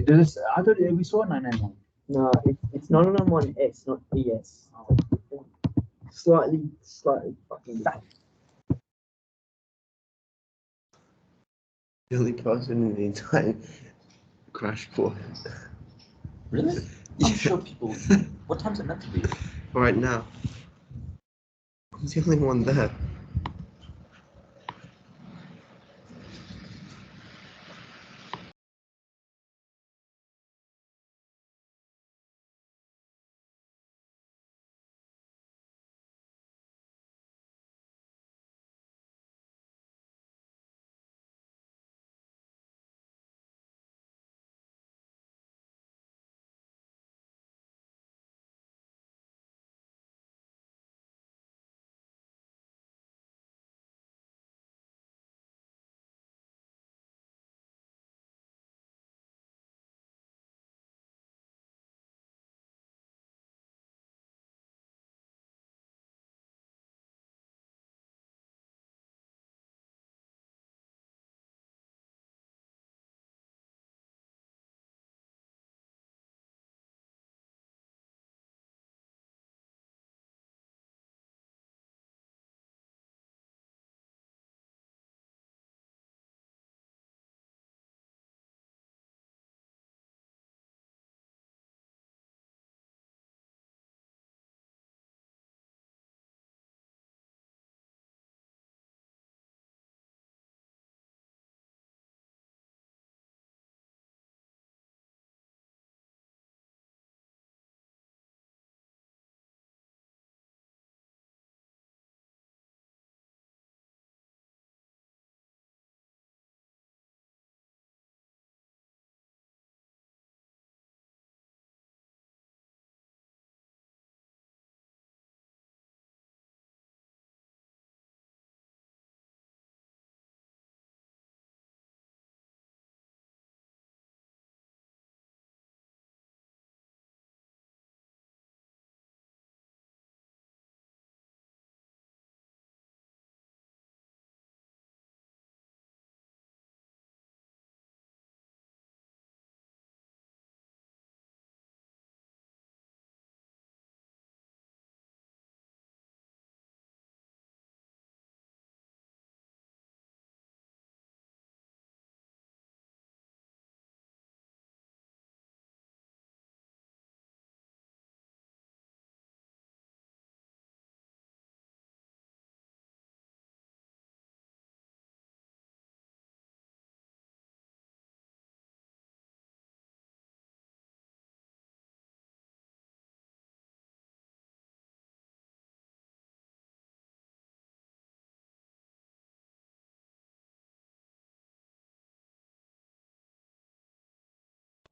I thought we saw 991. No, it's 991S, not ES. Oh. Slightly fucking different. The only person in the entire crash course. Really? I'm sure people. What time's it meant to be? Right now. I'm the only one there.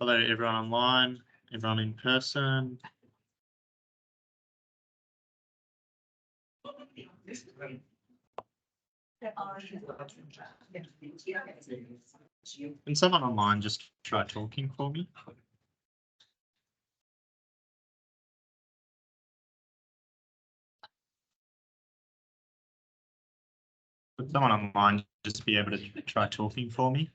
Hello, everyone online, everyone in person. Can someone online just try talking for me? Would someone online just be able to try talking for me?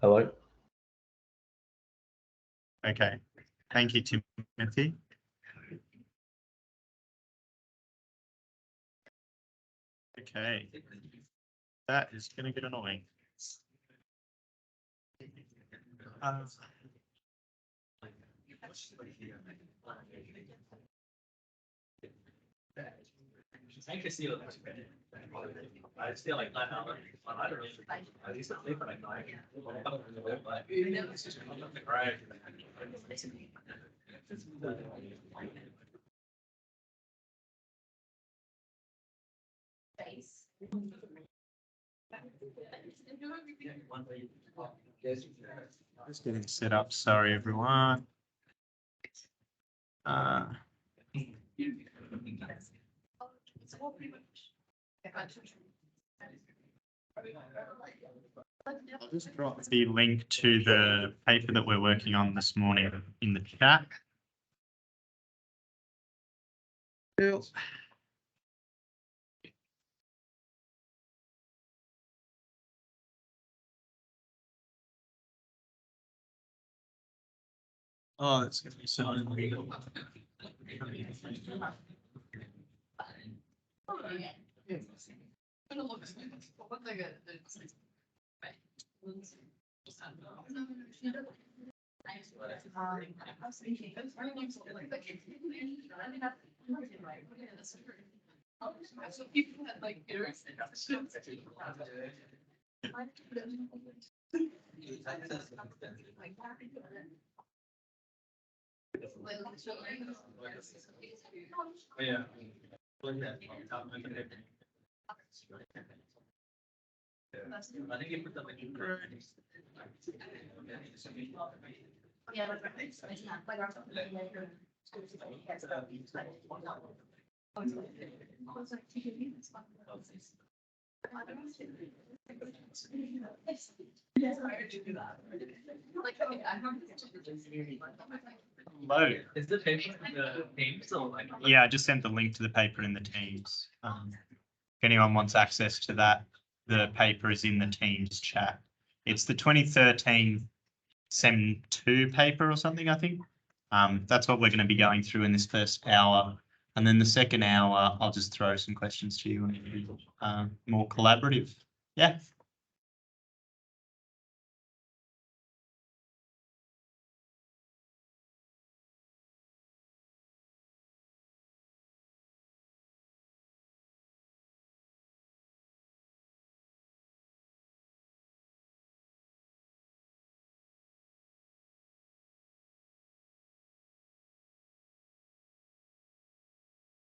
Hello. Okay, thank you, Timothy. Okay, that is going to get annoying. I feel like I don't really. I used to play for like 9. Just getting set up. Sorry, everyone. I'll just drop the link to the paper that we're working on this morning in the chat. Cool. Oh, that's going to be so. So people had like Yeah. I think you put them in. Low. Is the paper the name still like? Yeah, I just sent the link to the paper in the Teams. If anyone wants access to that, the paper is in the Teams chat. It's the 2013 Sem 2 paper or something, I think. That's what we're going to be going through in this first hour. And then the second hour, I'll just throw some questions to you and it'll be more collaborative. Yeah.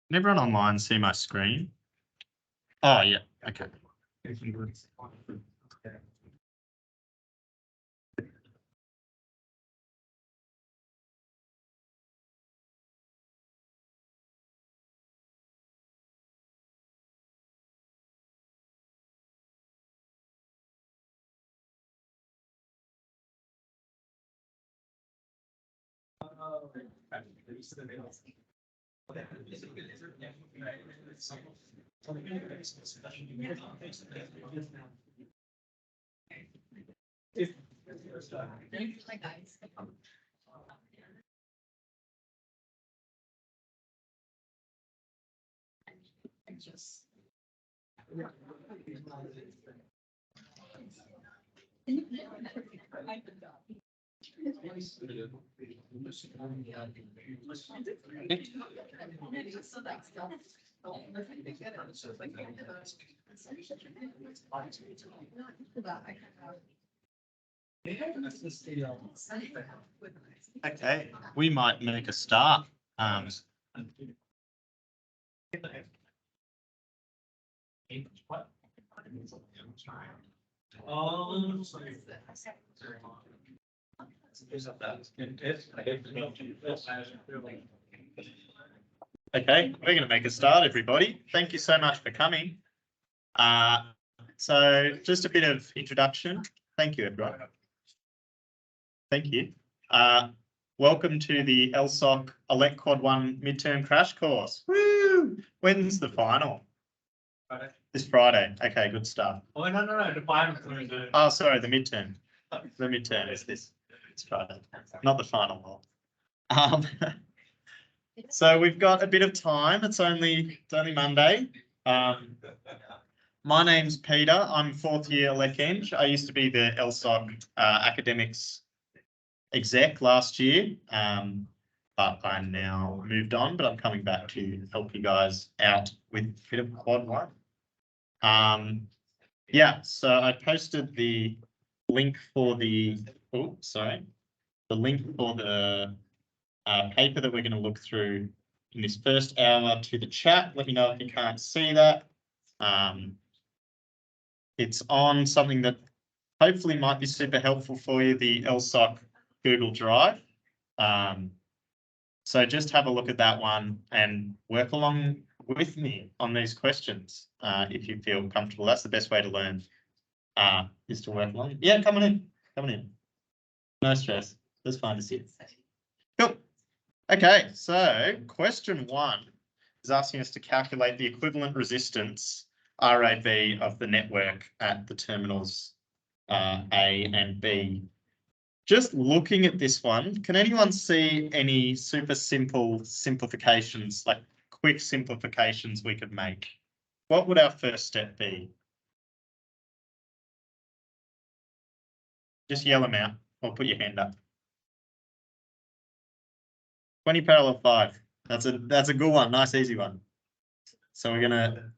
Can everyone online see my screen? Oh, yeah. Okay. Okay, we might make a start. Okay, we're going to make a start, everybody. Thank you so much for coming. So just a bit of introduction. Thank you, everyone. Thank you. Welcome to the ELSOC ELEC1111 midterm crash course. Woo! When's the final? Friday. This Friday. Okay, good stuff. Oh, no, the final. Oh, sorry, the midterm. The midterm is this Friday, not the final one. So we've got a bit of time. It's only Monday. My name's Peter. I'm fourth year Elec Eng. I used to be the ELSOC academics exec last year, but I'm now moved on. But I'm coming back to help you guys out with a bit of quad one. Yeah, so I posted the link for the link for the paper that we're going to look through in this first hour to the chat. Let me know if you can't see that. It's on something that hopefully might be super helpful for you, the ELSOC Google Drive. So just have a look at that one and work along with me on these questions if you feel comfortable. That's the best way to learn, is to work along. Yeah, come on in. No stress. That's fine to see. Cool. Okay, so question 1 is asking us to calculate the equivalent resistance RAB of the network at the terminals A and B just looking at this one, can anyone see any super simple simplifications, like quick simplifications we could make? What would our first step be? Just yell them out or put your hand up. 20 parallel 5. That's a good one. Nice, easy one. So we're gonna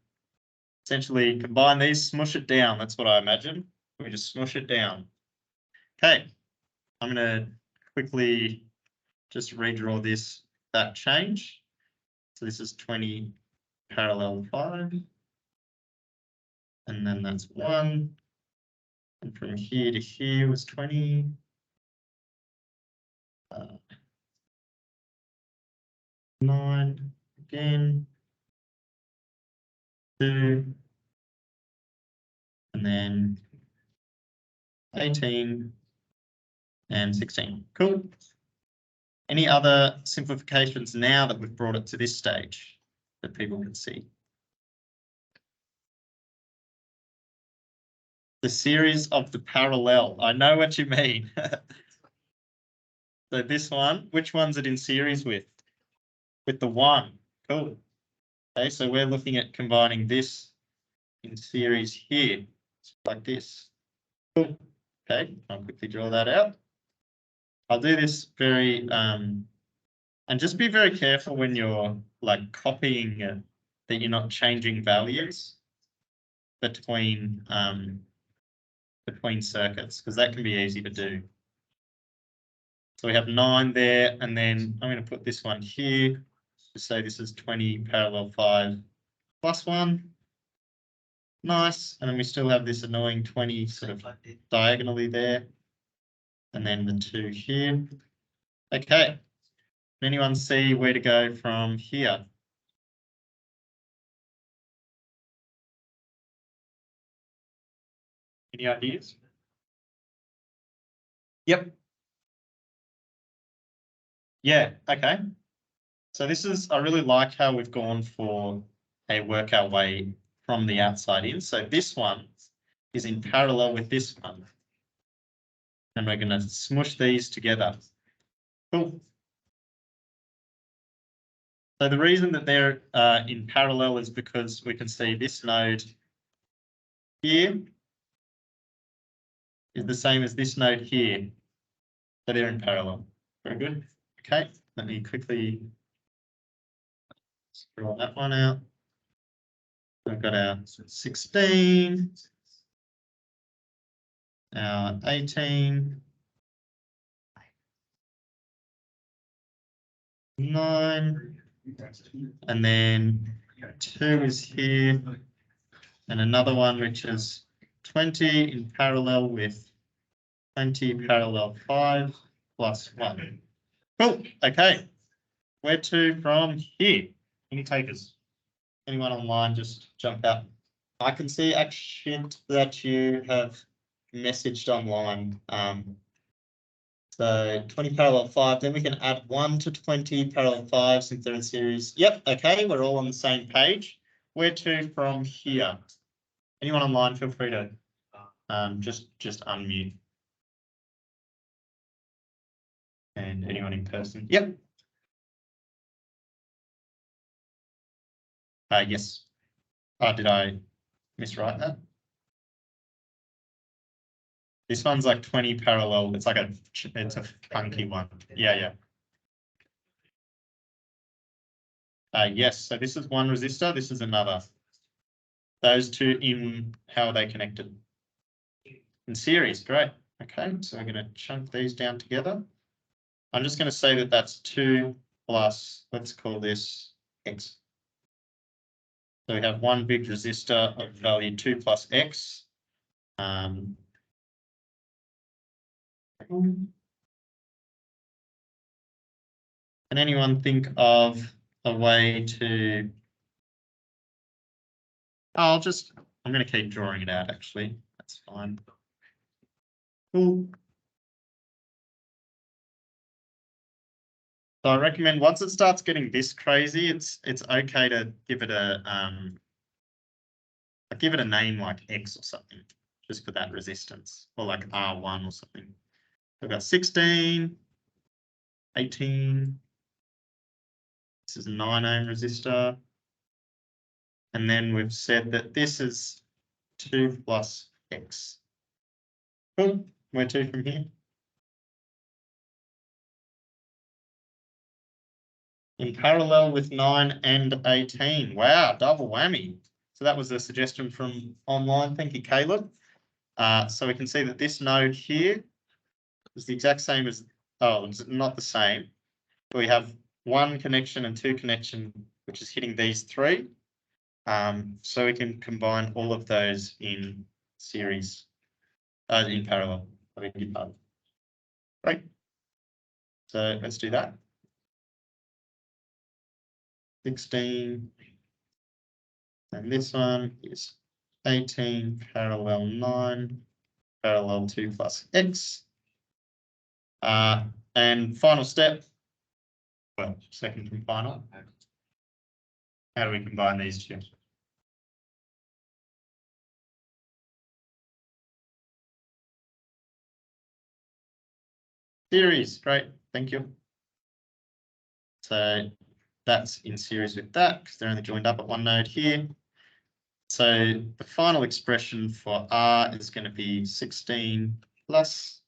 essentially combine these, smush it down. That's what I imagine. We just smush it down. Okay, I'm gonna quickly just redraw that change. So this is 20 parallel 5. And then that's 1. And from here to here was 20. 9 again. 2. And then 18 and 16. Cool. Any other simplifications now that we've brought it to this stage that people can see? The series of the parallel. I know what you mean. So this one, which one's it in series with? With the 1. Cool. Okay, so we're looking at combining this in series here, like this. Cool. Okay, I'll quickly draw that out. I'll do this very, and just be very careful when you're like copying that you're not changing values between circuits, because that can be easy to do. So we have 9 there, and then I'm going to put this one here to say this is 20 parallel 5 plus 1. Nice. And then we still have this annoying 20 sort of diagonally there. And then the 2 here. Okay. Can anyone see where to go from here? Any ideas? Yep. Yeah, okay. So this is, I really like how we've gone for a work our way from the outside in. So this one is in parallel with this one. And we're going to smush these together. Cool. So the reason that they're in parallel is because we can see this node here is the same as this node here. So they're in parallel. Very good. Okay, let me quickly draw that one out. We've got our 16, our 18, 9, and then 2 is here, and another one which is 20 in parallel with 20 parallel 5 plus 1. Cool. Okay. Where to from here? Any takers? Anyone online, just jump out. I can see actually that you have messaged online. So 20 parallel 5, then we can add 1 to 20 parallel 5 since they're in series. Yep, okay, we're all on the same page. Where to from here? Anyone online, feel free to just unmute. And anyone in person? Yep. Yes. Did I miswrite that? This one's like 20 parallel. It's like it's a funky one. Yeah. Yes, so this is one resistor, this is another. Those two in, how are they connected? In series, great. Okay, so we're going to chunk these down together. I'm just going to say that that's 2 plus, let's call this X. So we have one big resistor of value 2 plus X. Can anyone think of a way to, I'm going to keep drawing it out actually, that's fine. Cool. So I recommend once it starts getting this crazy, it's okay to give it a name like X or something, just for that resistance, or like R1 or something. We've got 16, 18. This is a 9 ohm resistor. And then we've said that this is 2 plus X. Cool. Where to from here? In parallel with 9 and 18. Wow, double whammy. So that was a suggestion from online. Thank you, Caleb. So we can see that this node here is the exact same as, oh, it's not the same. But we have 1 connection and 2 connection, which is hitting these 3. So we can combine all of those in series, in parallel. Right. So let's do that. 16. And this one is 18 parallel 9 parallel 2 plus X. And final step, well, second and final. How do we combine these two? Series, great, thank you. So that's in series with that because they're only joined up at one node here. So the final expression for R is going to be 16 plus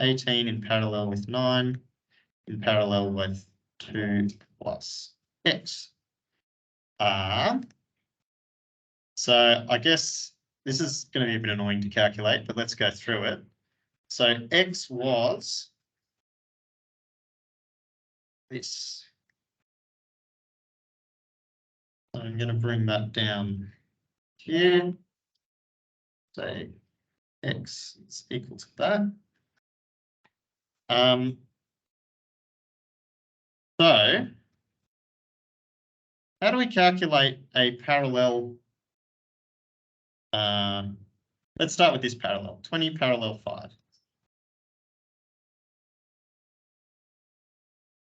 18 in parallel with 9 in parallel with 2 plus X. So I guess this is going to be a bit annoying to calculate, but let's go through it. So X was this. I'm going to bring that down here. So X is equal to that. So how do we calculate a parallel? Let's start with this parallel, 20 parallel 5.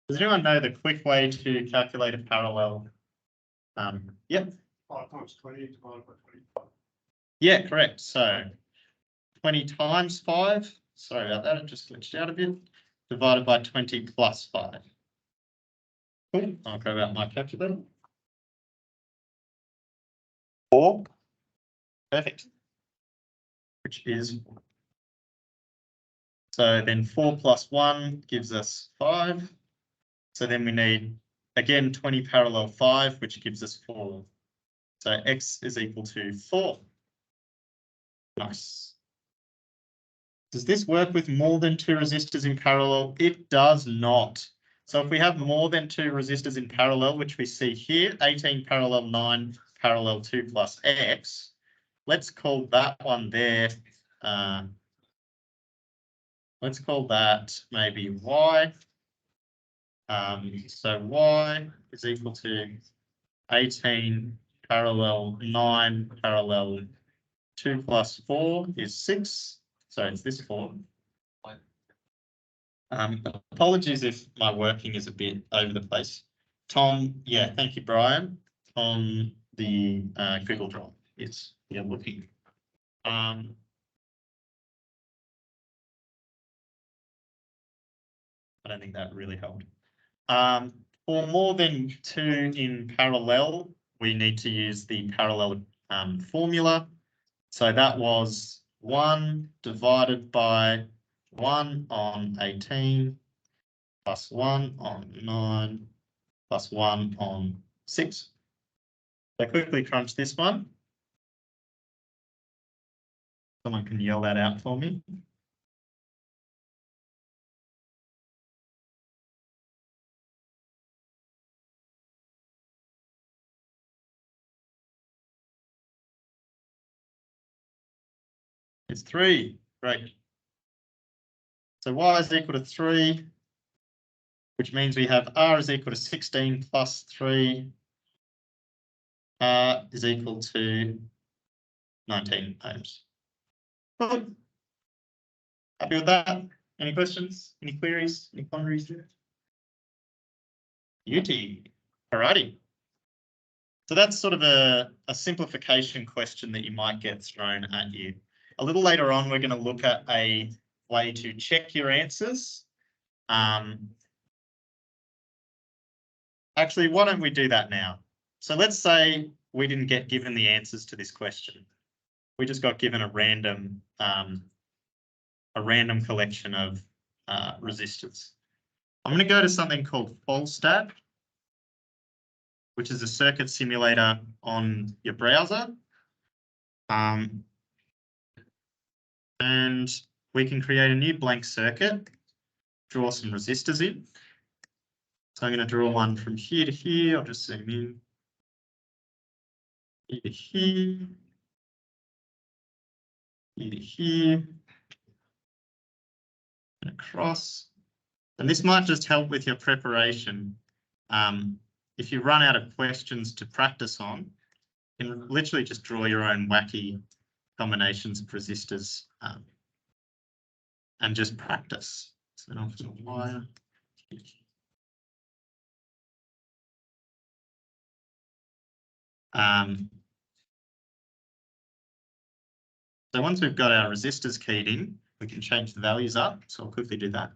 Does anyone know the quick way to calculate a parallel? Yep. 5 times 20 divided by 25. Yeah, correct. So 20 times 5, sorry about that, it just glitched out a bit, divided by 20 plus 5. Cool. I'll grab out my calculator. 4. Perfect. Which is, so then 4 plus 1 gives us 5. So then we need, again, 20 parallel 5, which gives us 4. So X is equal to 4. Nice. Does this work with more than 2 resistors in parallel? It does not. So if we have more than 2 resistors in parallel, which we see here, 18 parallel 9 parallel 2 plus X, let's call that one there. Let's call that maybe Y. So Y is equal to 18 parallel 9 parallel 2 plus 4 is 6. So it's this form. Apologies if my working is a bit over the place. Tom, yeah, thank you, Brian, on the Google Drive. Yes, yeah, looking. I don't think that really helped. For more than 2 in parallel, we need to use the parallel formula. So that was 1 divided by 1 on 18 plus 1 on 9 plus 1 on 6. So quickly crunch this one. Someone can yell that out for me. It's 3. Great. So Y is equal to 3, which means we have R is equal to 16 plus 3. R is equal to 19 ohms. Good. Happy with that? Any questions? Any queries? Any quandaries there? Beauty. Alrighty. So that's sort of a simplification question that you might get thrown at you. A little later on, we're going to look at a way to check your answers. Actually, why don't we do that now? So let's say we didn't get given the answers to this question. We just got given a random collection of resistors. I'm going to go to something called Folstab, which is a circuit simulator on your browser. And we can create a new blank circuit, draw some resistors in. So I'm going to draw one from here to here. I'll just zoom in. Here to here. Here to here. And across. And this might just help with your preparation. If you run out of questions to practice on, you can literally just draw your own wacky combinations of resistors and just practice. So then I'll put a wire. So once we've got our resistors keyed in, we can change the values up. So I'll quickly do that.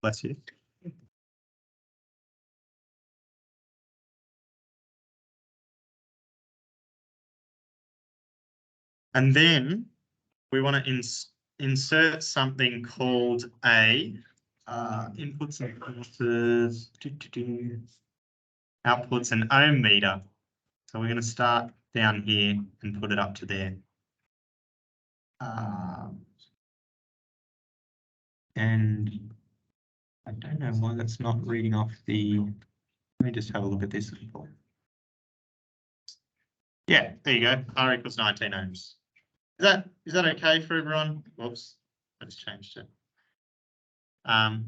Bless you. And then we want to insert something called a inputs and outputs and ohm meter. So we're going to start down here and put it up to there. And I don't know why that's not reading off the. Let me just have a look at this. Yeah, there you go. R equals 19 ohms. Is that okay for everyone? Whoops, I just changed it.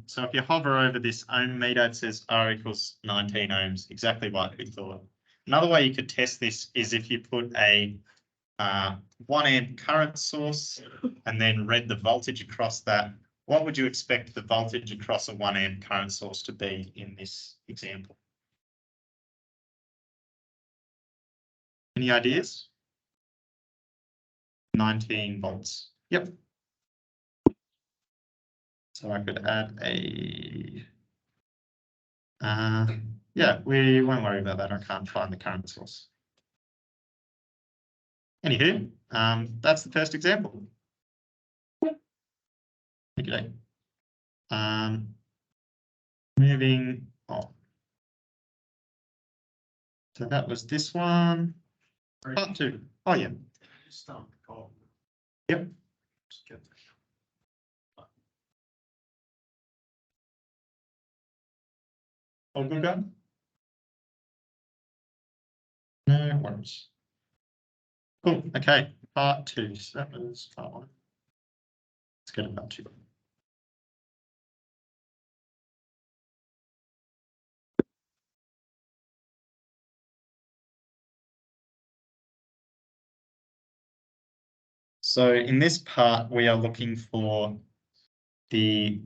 So if you hover over this ohm meter, it says R equals 19 ohms, exactly like we thought. Another way you could test this is if you put a 1 amp current source and then read the voltage across that. What would you expect the voltage across a 1 amp current source to be in this example? Any ideas? 19 volts. Yep. So I could add a, yeah, we won't worry about that. I can't find the current source. Anywho, that's the first example. Okay. Moving on. So that was this one. Part 2. Oh, yeah. Yep. All good, guys? No worries. Cool. Okay. Part 2. So that was part 1. Let's go to part 2. So in this part, we are looking for the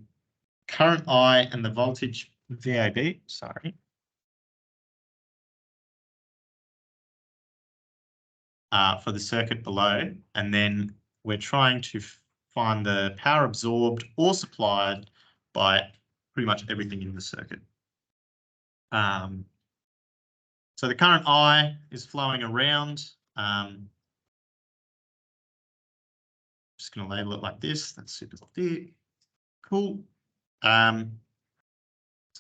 current I and the voltage VAB, sorry. For the circuit below, and then we're trying to find the power absorbed or supplied by pretty much everything in the circuit. So the current I is flowing around. Just going to label it like this. That's super clear. Cool. So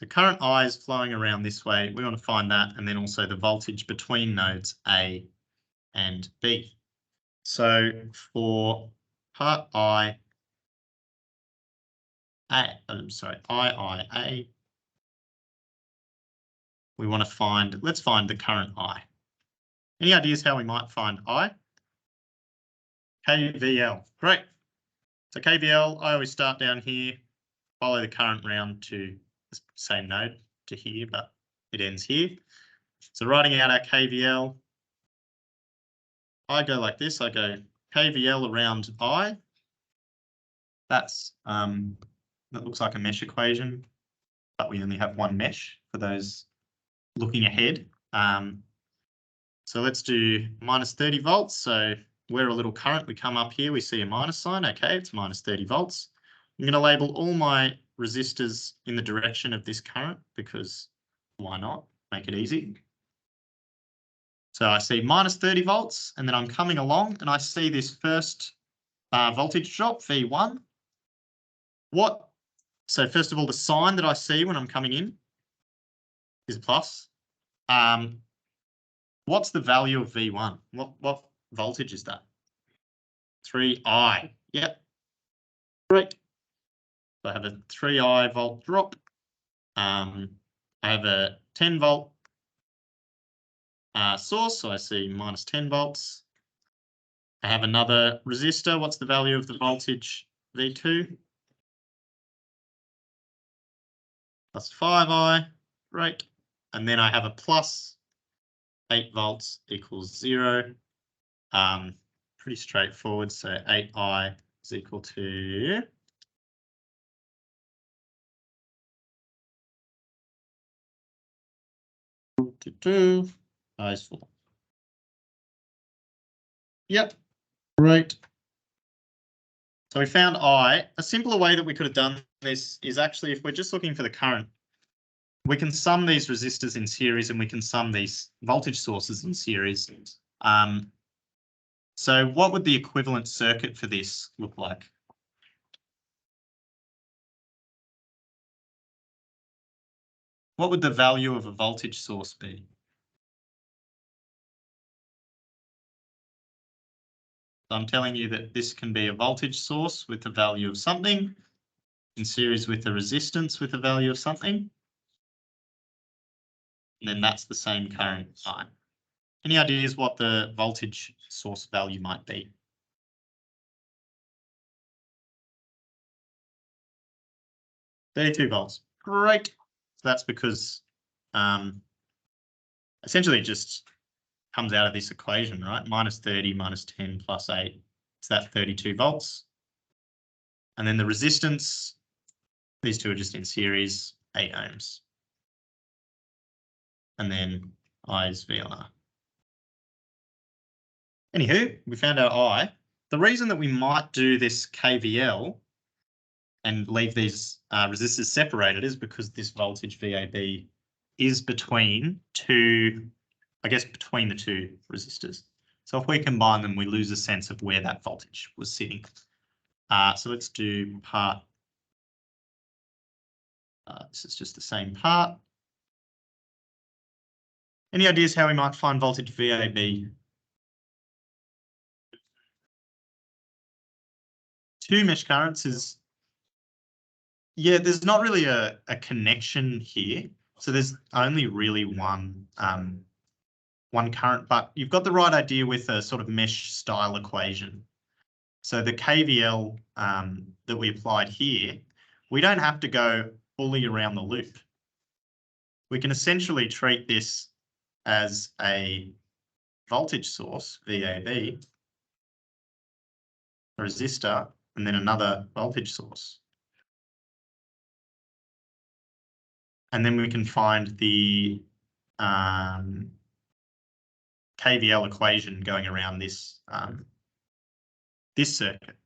current I is flowing around this way. We want to find that, and then also the voltage between nodes A and B. So for part IA, we want to find, let's find the current I. Any ideas how we might find I? KVL, great. So KVL, I always start down here, follow the current round to the same node to here, but it ends here. So writing out our KVL, I go like this. I go KVL around I. That's that looks like a mesh equation, but we only have one mesh for those looking ahead. So let's do minus 30 volts. So we're a little current. We come up here, we see a minus sign. Okay, it's minus 30 volts. I'm going to label all my resistors in the direction of this current because why not? Make it easy. So I see minus 30 volts, and then I'm coming along and I see this first voltage drop, V1. So first of all, the sign that I see when I'm coming in is plus. What's the value of V1? What voltage is that? 3I. Yep. Great. So I have a 3I volt drop. I have a 10 volt source, so I see minus 10 volts. I have another resistor. What's the value of the voltage? V2. Plus 5I. Great. And then I have a plus 8 volts equals 0. Pretty straightforward. So 8I is equal to 2 I is 4. Yep, great. So we found I. A simpler way that we could have done this is actually if we're just looking for the current, we can sum these resistors in series and we can sum these voltage sources in series. So what would the equivalent circuit for this look like? What would the value of a voltage source be? So I'm telling you that this can be a voltage source with the value of something in series with a resistance with a value of something. And then that's the same current I. Any ideas what the voltage source value might be? $32. Great. So that's because essentially it just comes out of this equation, right? Minus 30 minus 10 plus 8. So that's 32 volts. And then the resistance, these two are just in series, 8 ohms. And then I is V on R. Anywho, we found our I. The reason that we might do this KVL and leave these resistors separated is because this voltage VAB is between between the two resistors. So if we combine them, we lose a sense of where that voltage was sitting. So let's do part. This is just the same part. Any ideas how we might find voltage VAB? Two mesh currents is, yeah, there's not really a connection here. So there's only really one current, but you've got the right idea with a sort of mesh style equation. So the KVL that we applied here, we don't have to go fully around the loop. We can essentially treat this as a voltage source, VAB, a resistor, and then another voltage source. And then we can find the KVL equation going around this this circuit.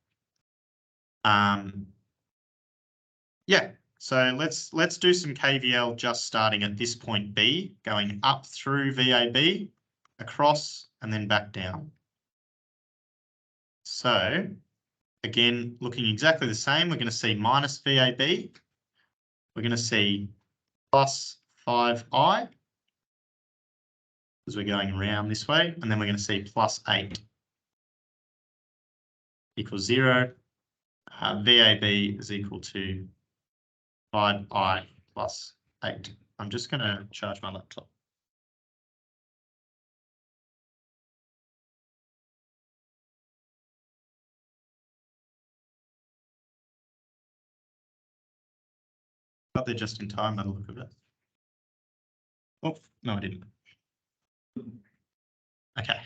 Yeah, so let's do some KVL just starting at this point B, going up through VAB, across, and then back down. So again, looking exactly the same, we're going to see minus VAB. We're going to see plus 5I, because we're going around this way, and then we're going to see plus 8 equals 0. VAB is equal to 5I plus 8. I'm just going to charge my laptop. Got there just in time by the look of it. Oh, no, I didn't. Okay.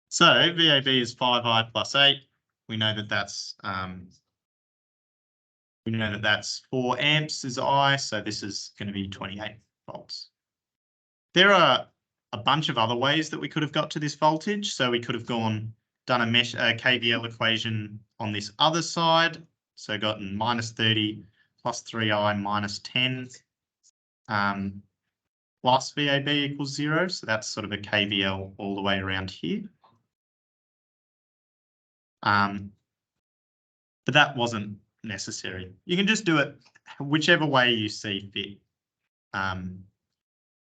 So VAB is 5I plus 8. We know that that's 4 amps is I, so this is going to be 28 volts. There are a bunch of other ways that we could have got to this voltage. So we could have done a KVL equation on this other side. So gotten minus 30 plus 3I minus 10 plus VAB equals 0. So that's sort of a KVL all the way around here. But that wasn't necessary. You can just do it whichever way you see fit.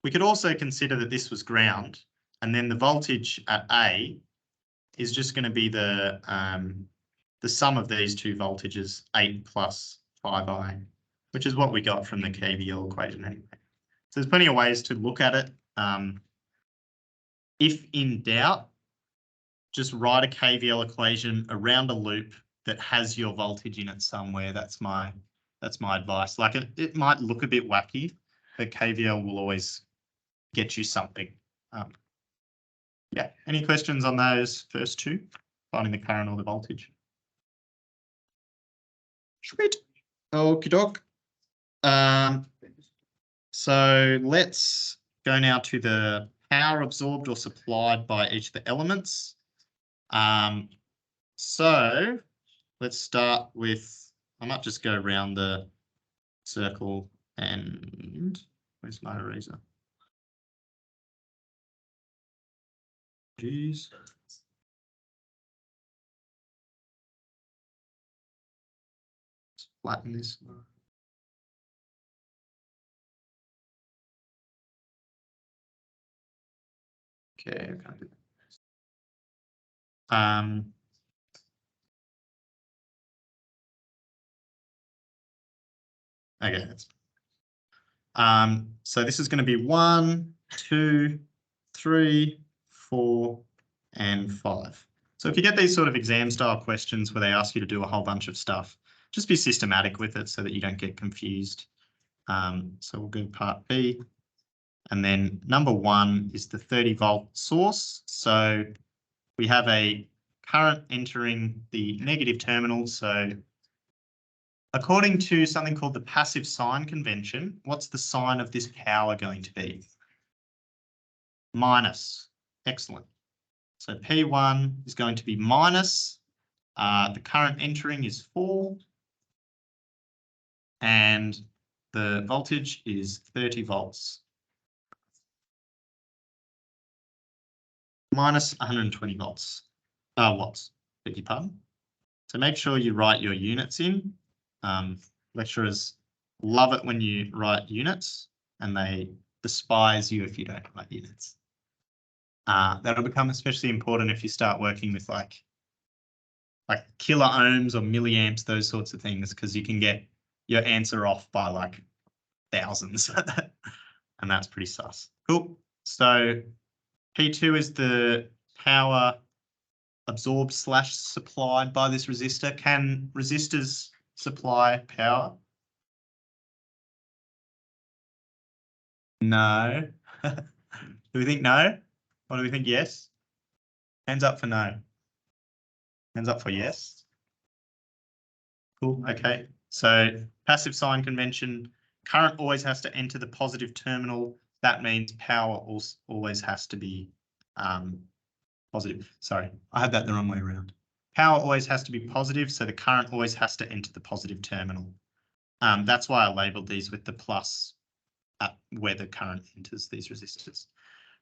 We could also consider that this was ground, and then the voltage at A is just going to be the sum of these two voltages, 8 plus 5I, which is what we got from the KVL equation anyway. So there's plenty of ways to look at it. If in doubt, just write a KVL equation around a loop that has your voltage in it somewhere. That's my advice. Like it might look a bit wacky, but KVL will always get you something. Yeah. Any questions on those first two? Finding the current or the voltage? Sweet. Okie doke. So let's go now to the power absorbed or supplied by each of the elements. So let's start with, I might just go around the circle and where's my eraser? Jeez. Let's flatten this. Okay, I can't do that. Okay, that's so this is going to be 1, 2, 3, 4, and 5. So if you get these sort of exam style questions where they ask you to do a whole bunch of stuff, just be systematic with it so that you don't get confused. So we'll go part B. And then number 1 is the 30-volt source. So we have a current entering the negative terminal. So according to something called the passive sign convention, what's the sign of this power going to be? Minus. Excellent. So P1 is going to be minus. The current entering is 4. And the voltage is 30 volts. Minus 120 volts. Watts, beg your pardon. So make sure you write your units in. Lecturers love it when you write units and they despise you if you don't write units. That'll become especially important if you start working with like kilo ohms or milliamps, those sorts of things, because you can get your answer off by like thousands and that's pretty sus. Cool. So P2 is the power absorbed / supplied by this resistor. Can resistors supply power? No. Do we think no? Or do we think yes? Hands up for no. Hands up for yes. Cool. Okay. So passive sign convention, current always has to enter the positive terminal. That means power always has to be positive. Sorry, I had that the wrong way around. Power always has to be positive, so the current always has to enter the positive terminal. That's why I labeled these with the plus at where the current enters these resistors.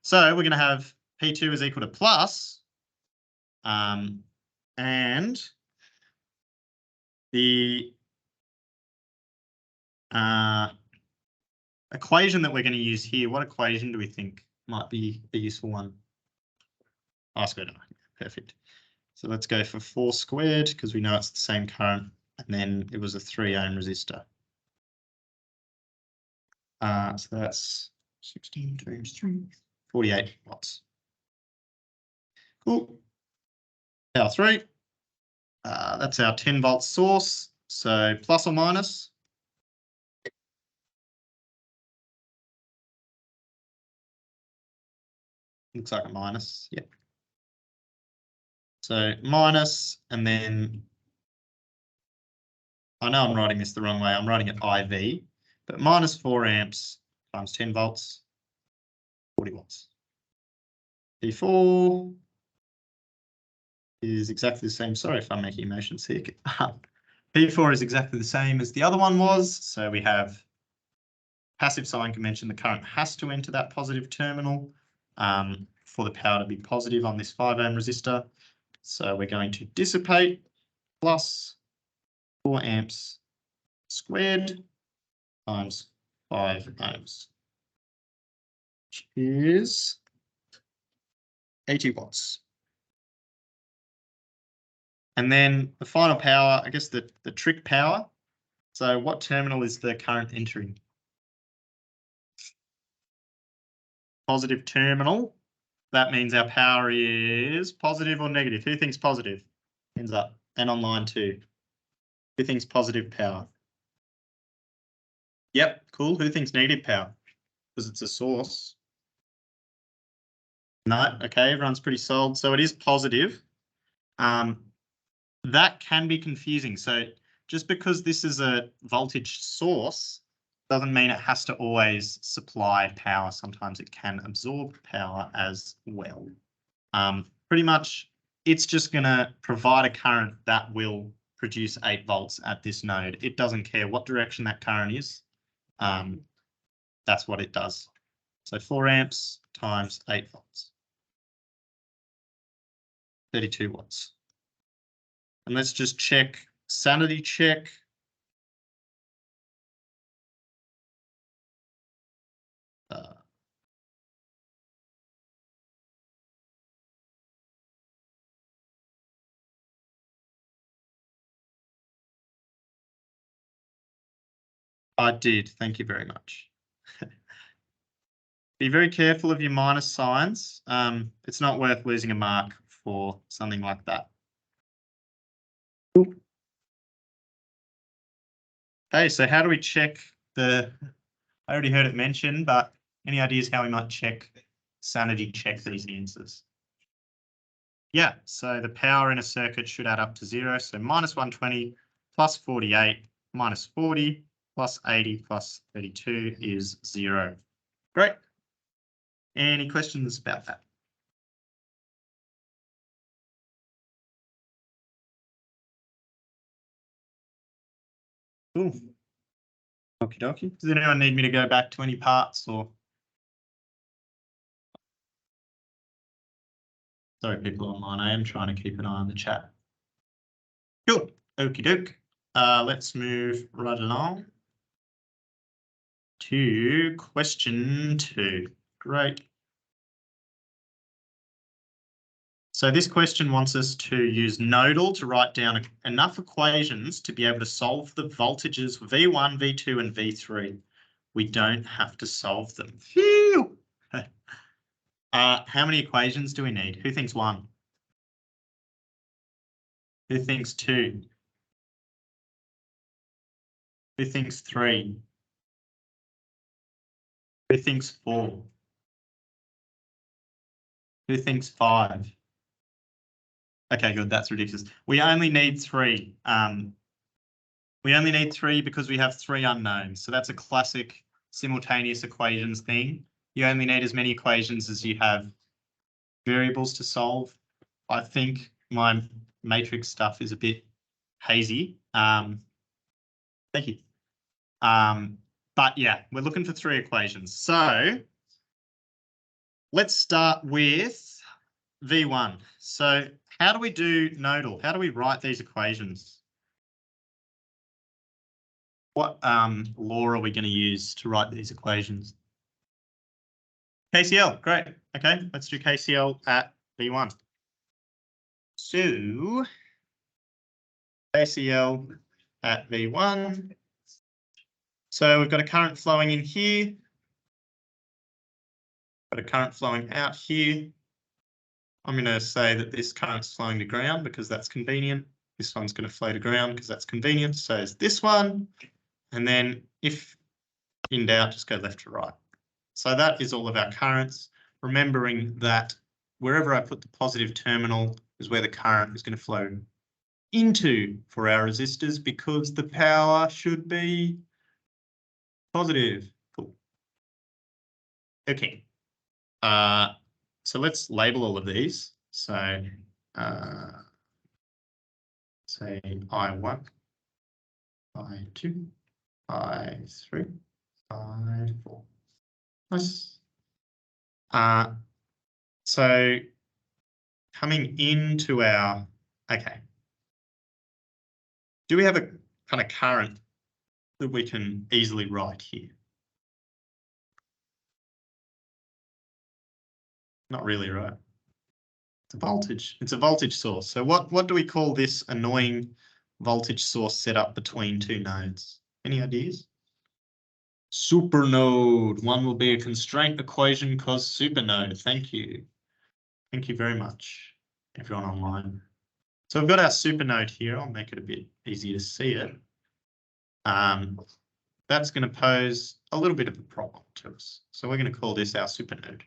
So we're going to have P2 is equal to plus, and the equation that we're going to use here, what equation do we think might be a useful one? R squared R. Perfect. So let's go for 4 squared because we know it's the same current, and then it was a 3 ohm resistor. So that's 16 times 3, 48 watts. Cool. Power 3. That's our 10 volt source. So plus or minus. Looks like a minus, yep. So minus, and then I know I'm writing this the wrong way. I'm writing it IV, but minus 4 amps times 10 volts, 40 watts. P4 is exactly the same. Sorry if I'm making motions here. P4 is exactly the same as the other one was. So we have passive sign convention. The current has to enter that positive terminal for the power to be positive on this 5 ohm resistor. So we're going to dissipate plus 4 amps squared times 5 ohms, which is 80 watts. And then the final power, I guess the trick power. So what terminal is the current entering? Positive terminal. That means our power is positive or negative. Who thinks positive? Hands up. And on line 2. Who thinks positive power? Yep, cool. Who thinks negative power? Because it's a source. No, okay, everyone's pretty sold. So it is positive. That can be confusing. So just because this is a voltage source doesn't mean it has to always supply power. Sometimes it can absorb power as well. Pretty much it's just going to provide a current that will produce 8 volts at this node. It doesn't care what direction that current is. That's what it does. So 4 amps times 8 volts. 32 watts. And let's just check, sanity check. I did, thank you very much. Be very careful of your minus signs. It's not worth losing a mark for something like that. Okay, so how do we check I already heard it mentioned, but any ideas how we might sanity check these answers? Yeah, so the power in a circuit should add up to 0. So minus 120 plus 48 minus 40 plus 80 plus 32 is 0. Great. Any questions about that? Cool. Okie dokie. Does anyone need me to go back to any parts or? Sorry, people online, I am trying to keep an eye on the chat. Cool. Okie doke. Let's move right along to question 2. Great. So this question wants us to use nodal to write down enough equations to be able to solve the voltages V1, V2, and V3. We don't have to solve them. Phew! How many equations do we need? Who thinks 1? Who thinks 2? Who thinks 3? Who thinks 4? Who thinks 5? Okay, good. That's ridiculous. We only need 3. We only need 3 because we have 3 unknowns. So that's a classic simultaneous equations thing. You only need as many equations as you have variables to solve. I think my matrix stuff is a bit hazy. Thank you. But yeah, we're looking for 3 equations. So let's start with V1. So how do we do nodal? How do we write these equations? What law are we going to use to write these equations? KCL, great. Okay, let's do KCL at V1. So KCL at V1. So we've got a current flowing in here. Got a current flowing out here. I'm going to say that this current's flowing to ground because that's convenient. This one's going to flow to ground because that's convenient. So is this one. And then if in doubt, just go left to right. So that is all of our currents. remembering that wherever I put the positive terminal is where the current is going to flow into for our resistors, because the power should be positive. Cool. Okay. So let's label all of these. So say I1, I2, I3, I4. Nice. So coming into our, okay. Do we have a kind of current that we can easily write here? Not really, right? It's a voltage. It's a voltage source. So what do we call this annoying voltage source set up between two nodes? Any ideas? Supernode. One will be a constraint equation cos supernode. Thank you. Thank you very much, everyone online. So we've got our supernode here. I'll make it a bit easier to see it. That's going to pose a little bit of a problem to us. So we're going to call this our supernode.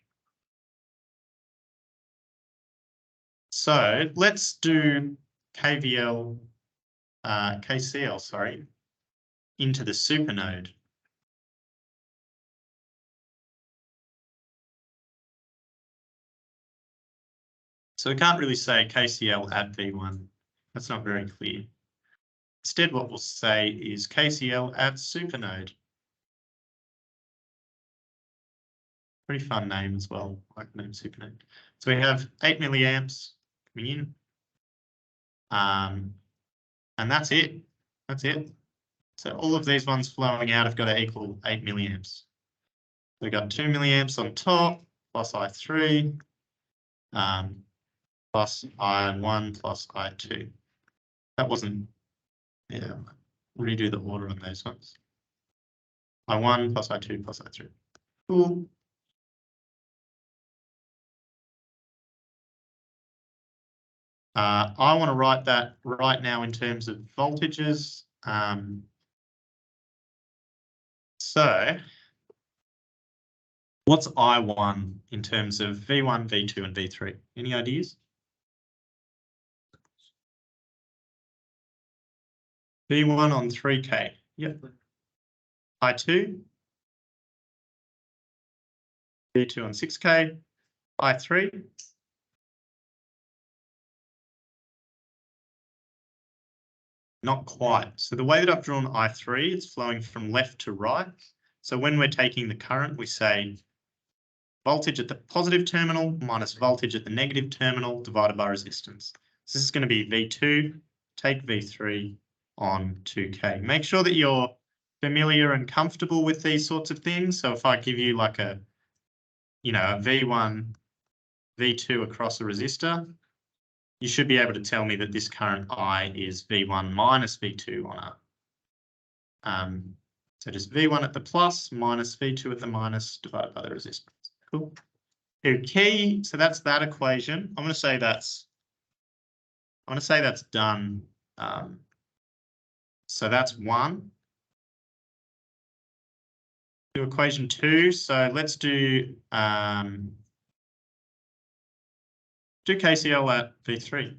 So let's do KCL, sorry, into the supernode. So we can't really say KCL at V1. That's not very clear. Instead, what we'll say is KCL at supernode. Pretty fun name as well, like the name supernode. So we have 8 milliamps coming in. And that's it. That's it. So all of these ones flowing out have got to equal 8 milliamps. We've got 2 milliamps on top, plus I3, plus I1, plus I2. That wasn't, yeah, redo the order on those ones. I1 plus I2 plus I3. Cool. I want to write that right now in terms of voltages. So what's I1 in terms of V1, V2, and V3? Any ideas? V1 on 3K. Yep. I2. V2 on 6K. I3. Not quite. So the way that I've drawn I3, it's flowing from left to right. So when we're taking the current, we say voltage at the positive terminal minus voltage at the negative terminal divided by resistance. So this is going to be V2, take V3 on 2K. Make sure that you're familiar and comfortable with these sorts of things. So if I give you like a, a V1, V2 across a resistor, you should be able to tell me that this current I is V1 minus V2 on a, so just V1 at the plus minus V2 at the minus divided by the resistance. Cool. Okay, so that's that equation. I'm going to say that's done. So that's 1. Do equation 2. So let's do KCL at V3.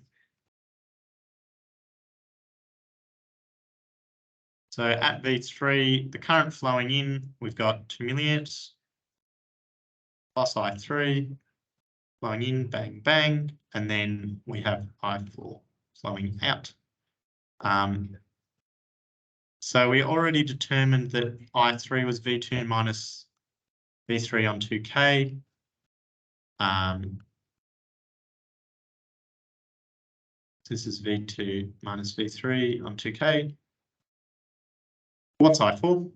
So at V3, the current flowing in, we've got 2 milliamps plus I3 flowing in, bang, bang, and then we have I4 flowing out. So we already determined that I3 was V2 minus V3 on 2K. This is V2 minus V3 on 2K. What's I4?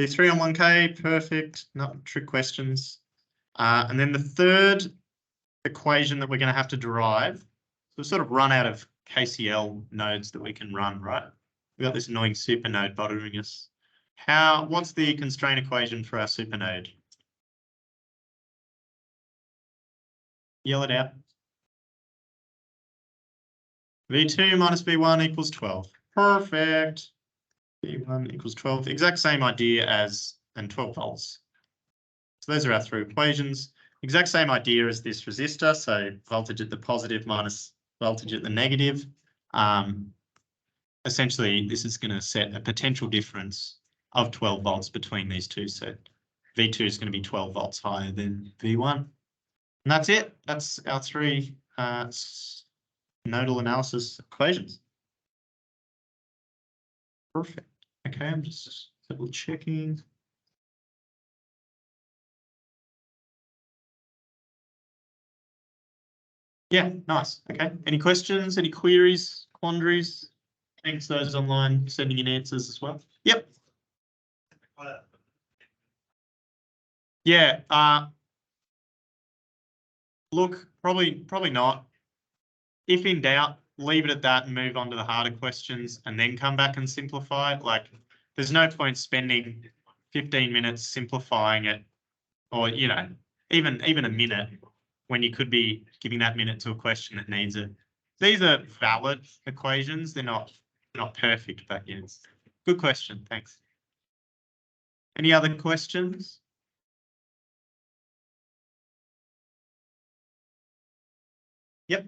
V3 on 1K, perfect, not trick questions. And then the third equation that we're going to have to derive, so we've sort of run out of KCL nodes that we can run, right? We've got this annoying supernode bothering us. What's the constraint equation for our supernode? Yell it out. V2 minus V1 equals 12. Perfect. V1 equals 12. Exact same idea as, and 12 volts. So those are our three equations. Exact same idea as this resistor. So voltage at the positive minus voltage at the negative. Essentially, this is going to set a potential difference of 12 volts between these two. So V2 is going to be 12 volts higher than V1. And that's it. That's our three nodal analysis equations. Perfect. Okay, I'm just double checking. Yeah, nice. Okay. Any questions, any queries, quandaries? Thanks those online sending in answers as well. Yep. Yeah. Look, probably not. If in doubt, leave it at that and move on to the harder questions and then come back and simplify it. Like, there's no point spending 15 minutes simplifying it, or, you know, even a minute when you could be giving that minute to a question that needs it. These are valid equations. They're not perfect, but yes. Good question. Thanks. Any other questions? Yep.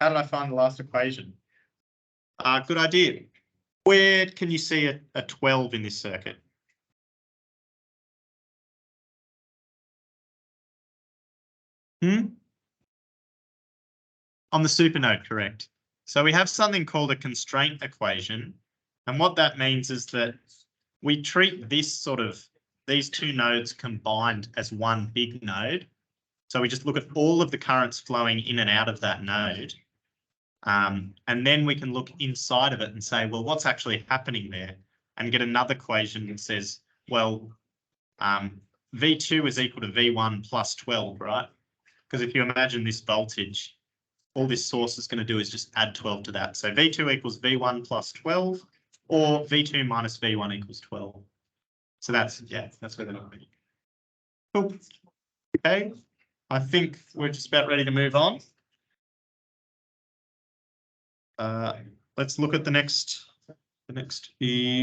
How did I find the last equation? Good idea. Where can you see a 12 in this circuit? On the supernode, correct. So we have something called a constraint equation. And what that means is that we treat this these two nodes combined as one big node. So we just look at all of the currents flowing in and out of that node. And then we can look inside of it and say, well, what's actually happening there? And get another equation that says, well, V2 is equal to V1 plus 12, right? Because if you imagine this voltage, all this source is going to do is just add 12 to that. So V2 equals V1 plus 12, or V2 minus V1 equals 12. So that's where they're going to be. Cool. Okay. I think we're just about ready to move on. Let's look at the next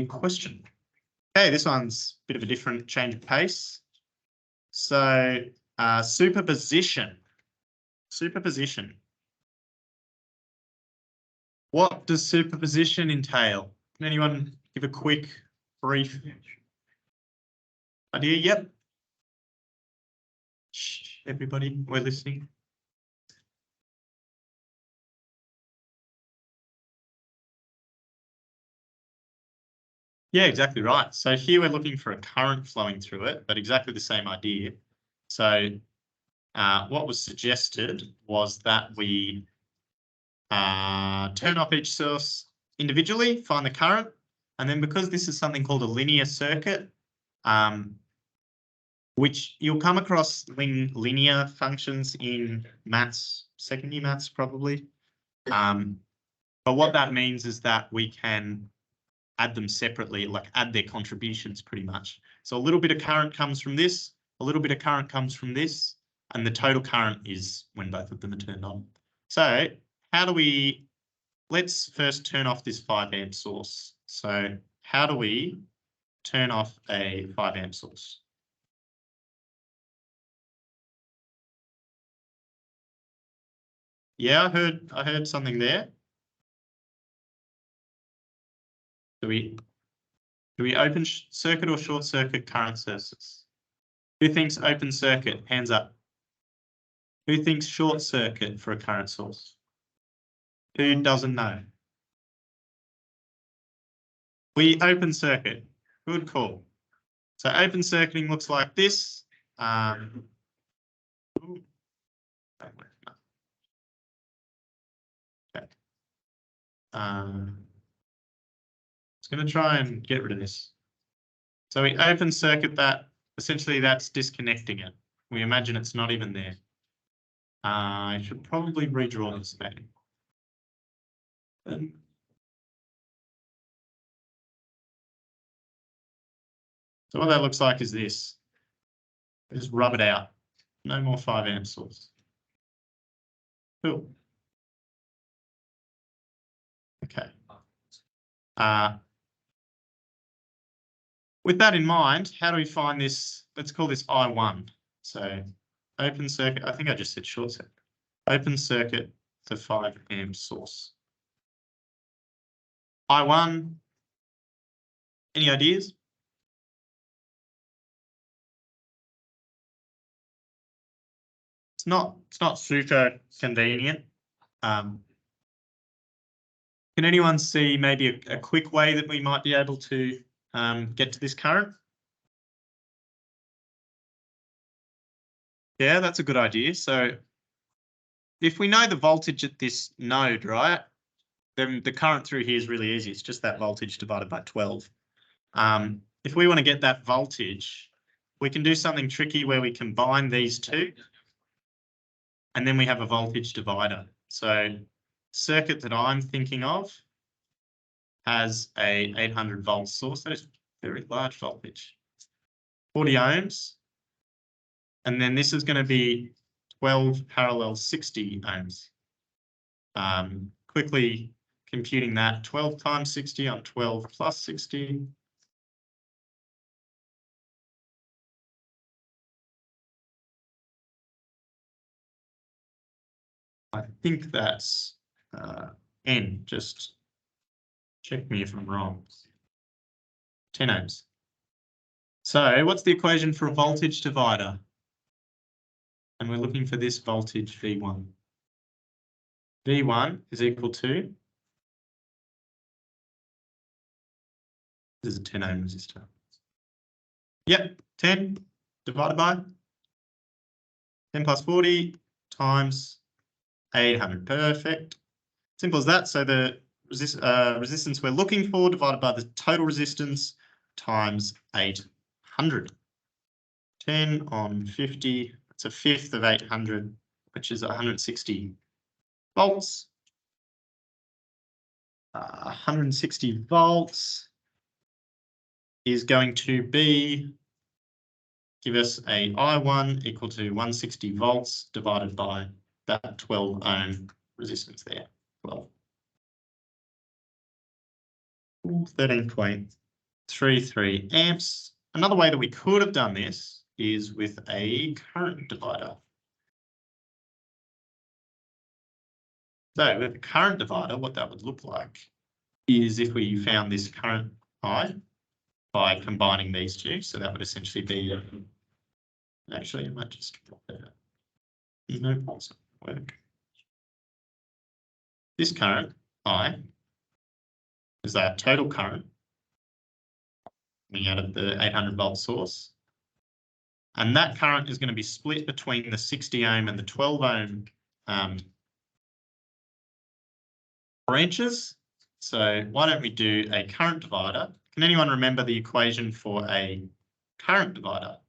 question. Okay, this one's a bit of a different change of pace. So superposition. What does superposition entail? Can anyone give a quick, brief idea? Yep. Shh, everybody, we're listening. Yeah, exactly right. So here we're looking for a current flowing through it, but exactly the same idea. So what was suggested was that we turn off each source individually, find the current, and then because this is something called a linear circuit, which you'll come across linear functions in maths, second year maths probably. But what that means is that we can add them separately, like add their contributions pretty much. So a little bit of current comes from this, a little bit of current comes from this, and the total current is when both of them are turned on. So how do we, let's first turn off this 5 amp source. So how do we turn off a 5 amp source? Yeah, I heard something there. Do we open circuit or short circuit current sources? Who thinks open circuit? Hands up. Who thinks short circuit for a current source? Who doesn't know? We open circuit. Good call. So open circuiting looks like this. Okay. It's going to try and get rid of this. So we open circuit that, essentially that's disconnecting it. We imagine it's not even there. I should probably redraw this back. So what that looks like is this. Just rub it out. No more 5 amp source. Cool. Okay. With that in mind, how do we find this? Let's call this I1. So open circuit, I think I just said short circuit. Open circuit to 5 amp source. I1, any ideas? It's not super convenient. Can anyone see maybe a quick way that we might be able to get to this current? Yeah, that's a good idea. So if we know the voltage at this node, right, then the current through here is really easy. It's just that voltage divided by 12. If we want to get that voltage, we can do something tricky where we combine these two, and then we have a voltage divider. So circuit that I'm thinking of has a 800 volt source. That is very large voltage, 40 ohms. And then this is going to be 12 parallel 60 ohms. Quickly computing that, 12 times 60 on 12 plus 60. I think that's N, just check me if I'm wrong. 10 ohms. So what's the equation for a voltage divider? And we're looking for this voltage V1. V1 is equal to, this is a 10 ohm resistor. Yep, 10 divided by 10 plus 40 times 800, perfect. Simple as that. So the resistance we're looking for divided by the total resistance times 800. 10 on 50, that's a fifth of 800, which is 160 volts. 160 volts is going to give us a I1 equal to 160 volts divided by that 12 ohm resistance there, 12. 13.33 amps. Another way that we could have done this is with a current divider. So with a current divider, what that would look like is if we found this current I by combining these two. So that would essentially be, actually I might just, no pulse work. This current I is our total current coming out of the 800 volt source. And that current is going to be split between the 60 ohm and the 12 ohm branches. So why don't we do a current divider? Can anyone remember the equation for a current divider?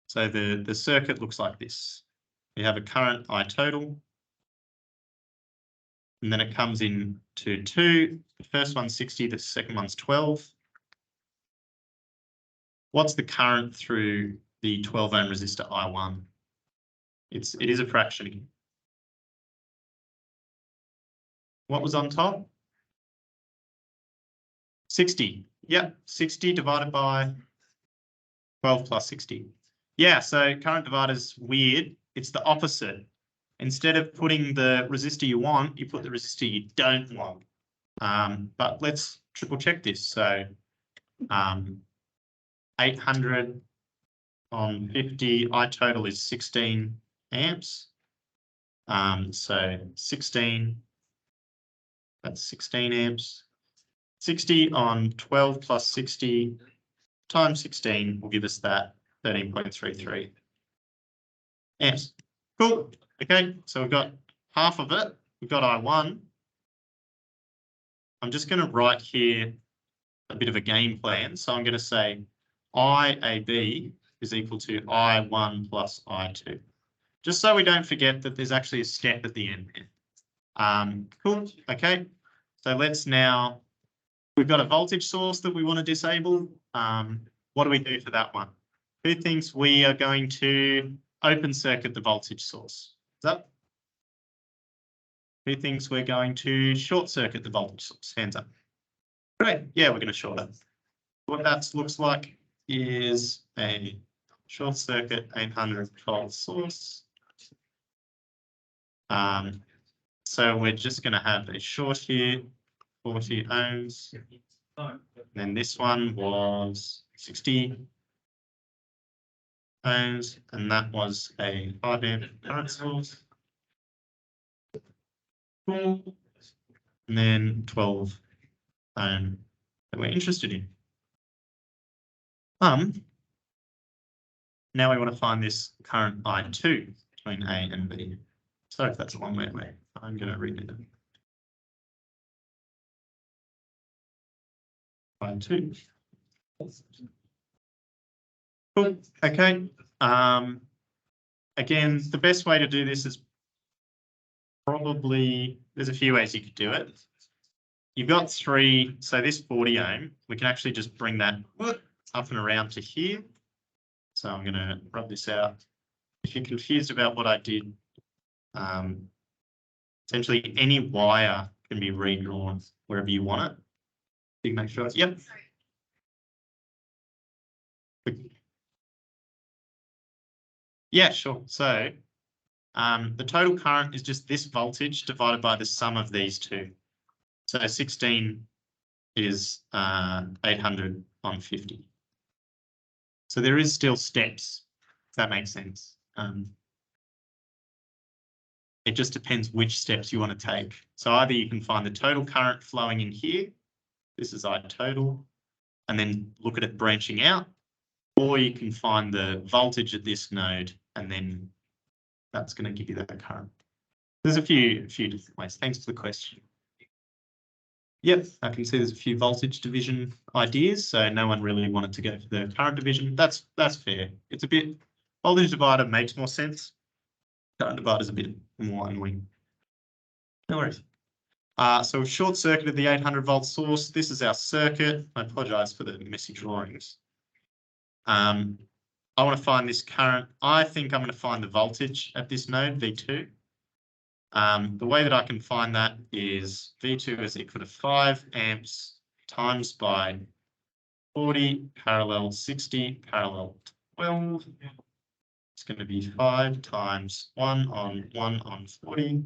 So the circuit looks like this. We have a current I total, and then it comes in to 2. The first one's 60, the second one's 12. What's the current through the 12 ohm resistor I1? It is a fraction. What was on top? 60. Yep, 60 divided by 12 plus 60. Yeah, so current divider's weird. It's the opposite. Instead of putting the resistor you want, you put the resistor you don't want. But let's triple check this. So 800 on 50, I total is 16 amps. So 16, that's 16 amps. 60 on 12 plus 60 times 16 will give us that 13.33 amps. Cool. Okay, so we've got half of it. We've got I1. I'm just going to write here a bit of a game plan. So I'm going to say IAB is equal to I1 plus I2. Just so we don't forget that there's actually a step at the end here. Cool. Okay, so let's now, we've got a voltage source that we want to disable. What do we do for that one? Who thinks we are going to open circuit the voltage source? Is that Who thinks we're going to short circuit the voltage source? Hands up. Great. Yeah, we're going to short it. What that looks like is a short circuit 800 volt source. So we're just going to have a short here, 40 ohms. And then this one was 60 ohms, and that was a 5 amp current source. And then 12 ohm that we're interested in. Now we want to find this current I2 between A and B. Sorry if that's a long way away. I'm going to read it. I2. Cool. Okay. Again, the best way to do this is probably, there's a few ways you could do it. You've got 3, so this 40 ohm, we can actually just bring that up and around to here. So I'm going to rub this out. If you're confused about what I did, essentially any wire can be redrawn wherever you want it. You can make sure. Yep. Yeah, sure. So the total current is just this voltage divided by the sum of these two. So 16 is 800 on 50. So there is still steps, if that makes sense. It just depends which steps you want to take. So either you can find the total current flowing in here, this is I total, and then look at it branching out, or you can find the voltage at this node, and then that's going to give you that current. There's a few different ways. Thanks for the question. Yep, I can see there's a few voltage division ideas, so no one really wanted to go for the current division. That's fair. It's a bit, voltage divider makes more sense. Current divider is a bit more annoying. No worries. So we've short circuited the 800 volt source. This is our circuit. I apologize for the messy drawings. I want to find this current. I think I'm going to find the voltage at this node, V2. The way that I can find that is V2 is equal to 5 amps times by 40 parallel 60 parallel 12. It's going to be 5 times 1 on 40.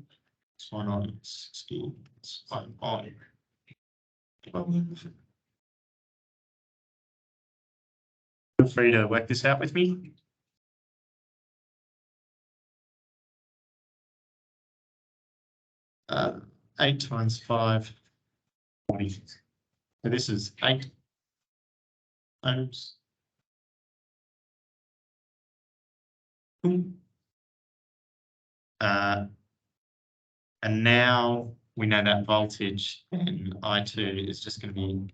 It's 1 on 60. It's 1 on 12. Feel free to work this out with me. Uh, 8 times 5, 40. So this is 8 ohms. And now we know that voltage in I2 is just going to be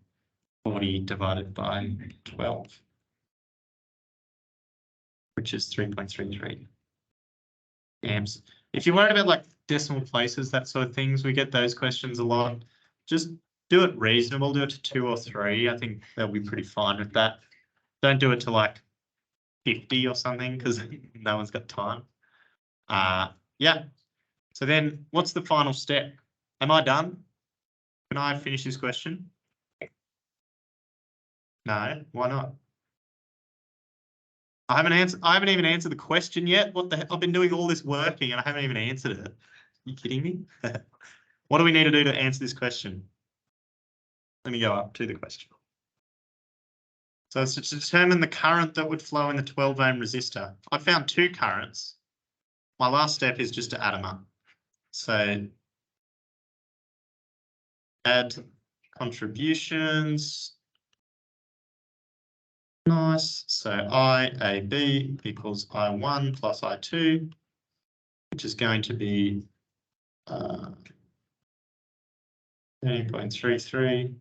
40 divided by 12, which is 3.33 amps. If you're worried about like decimal places, that sort of things, we get those questions a lot. Just do it reasonable, do it to 2 or 3. I think they'll be pretty fine with that. Don't do it to like 50 or something because no one's got time. Yeah. So then what's the final step? Am I done? Can I finish this question? No, why not? I haven't even answered the question yet. What the heck? I've been doing all this working and I haven't even answered it. Are you kidding me? What do we need to do to answer this question? Let me go up to the question. So it's to determine the current that would flow in the 12 ohm resistor. I found 2 currents. My last step is just to add them up. So add contributions. Nice. So IAB equals I1 plus I2, which is going to be 30.33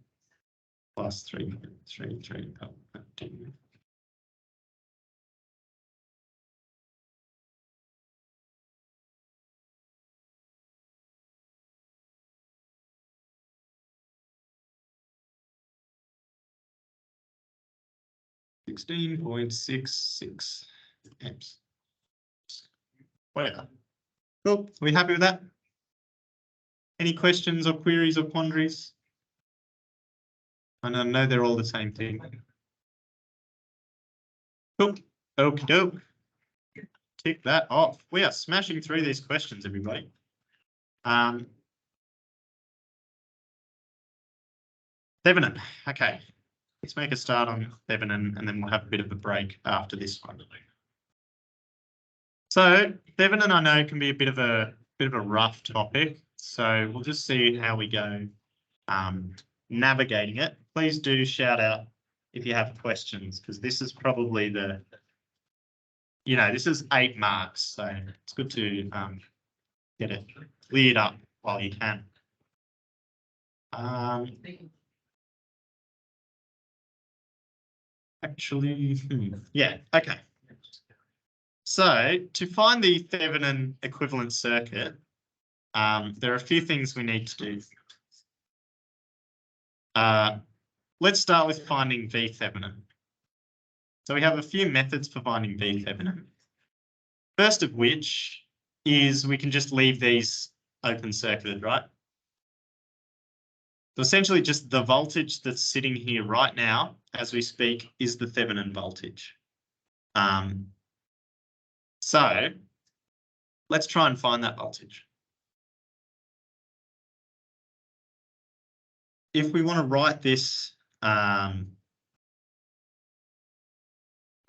plus 3.33. 16.66 amps. Whatever. Cool. Are we happy with that? Any questions or queries or quandaries? And I know they're all the same thing. Cool. Okie doke. Tick that off. We are smashing through these questions, everybody. Thevenin. Okay. Let's make a start on Thevenin and then we'll have a bit of a break after this one. So Thevenin, I know, can be a bit of a rough topic. So we'll just see how we go navigating it. Please do shout out if you have questions, because this is probably the, this is 8 marks. So it's good to get it cleared up while you can. Actually, yeah, okay. So to find the Thevenin equivalent circuit, there are a few things we need to do. Let's start with finding VThevenin. So we have a few methods for finding VThevenin. First of which is we can just leave these open circuited, right? So essentially just the voltage that's sitting here right now, as we speak, is the Thevenin voltage. So let's try and find that voltage. If we want to write this, we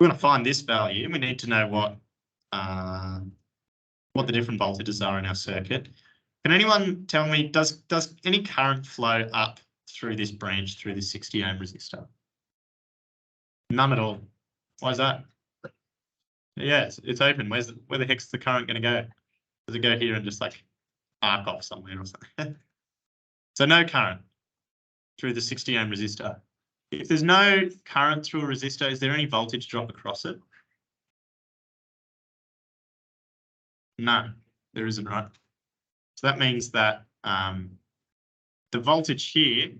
want to find this value, we need to know what the different voltages are in our circuit. Can anyone tell me, does any current flow up through this branch, through this 60 ohm resistor? None at all. Why is that? Yeah, it's open. Where the heck's the current going to go? Does it go here and just like arc off somewhere or something? So no current through the 60 ohm resistor. If there's no current through a resistor, is there any voltage drop across it? No, there isn't, right? So that means that the voltage here,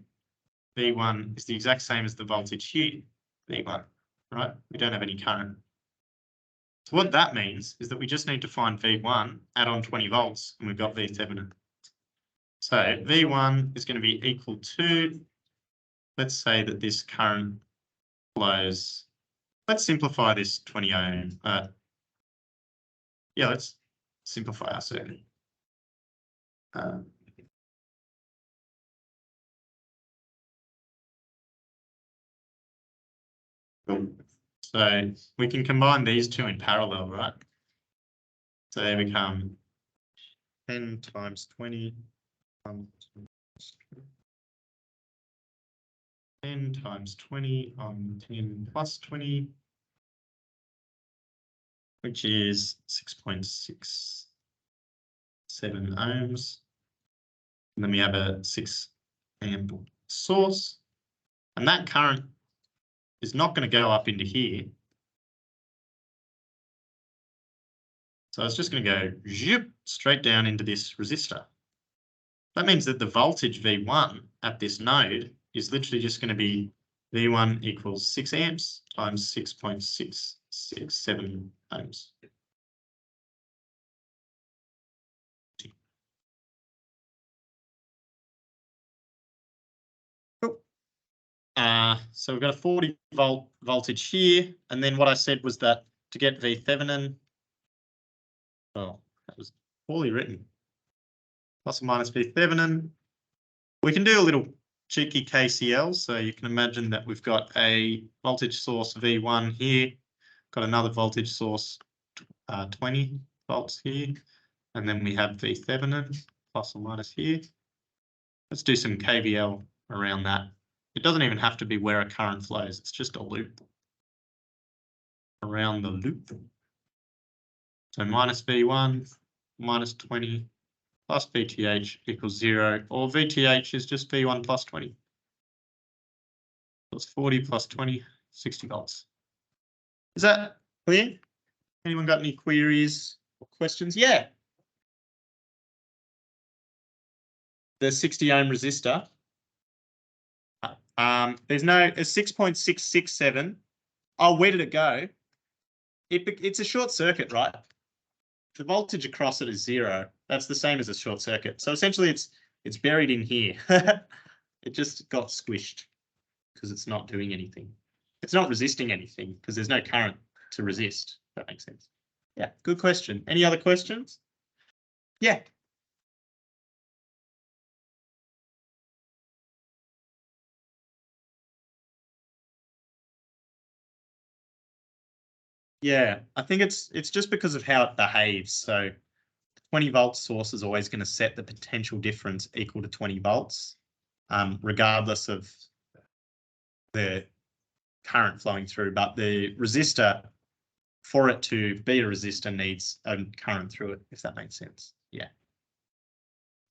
V1, is the exact same as the voltage here, V1, right? We don't have any current. So what that means is that we just need to find V1, add on 20 volts, and we've got VThevenin. So V1 is going to be equal to, let's say that this current flows, let's simplify this 20 ohm. Yeah, let's simplify our circuit. So we can combine these two in parallel, right? So they become 10 times 20, 10 times 20 on 10 plus 20, which is 6.67 ohms. And then we have a 6 amp source, and that current is not going to go up into here. So it's just going to go zip straight down into this resistor. That means that the voltage V1 at this node is literally just going to be V1 equals 6 amps times 6.667 ohms. So we've got a 40 volt voltage here, and then what I said was that to get VThevenin, oh, that was poorly written, plus or minus VThevenin, we can do a little cheeky KCL. So you can imagine that we've got a voltage source V1 here, got another voltage source 20 volts here, and then we have VThevenin plus or minus here. Let's do some KVL around that. It doesn't even have to be where a current flows. It's just a loop around the loop. So minus V1 minus 20 plus VTH equals 0, or VTH is just V1 plus 20. Plus 40 plus 20, 60 volts. Is that clear? Anyone got any queries or questions? Yeah. The 60 ohm resistor. There's no a 6.667. Oh, where did it go? It's a short circuit, right? The voltage across it is 0. That's the same as a short circuit. So essentially it's It's buried in here. It just got squished because it's not doing anything. It's not resisting anything because there's no current to resist. If that makes sense. Yeah, good question. Any other questions? Yeah. Yeah, I think it's just because of how it behaves. So 20 volt source is always going to set the potential difference equal to 20 volts, regardless of the current flowing through. But the resistor, for it to be a resistor, needs a current through it, if that makes sense. Yeah.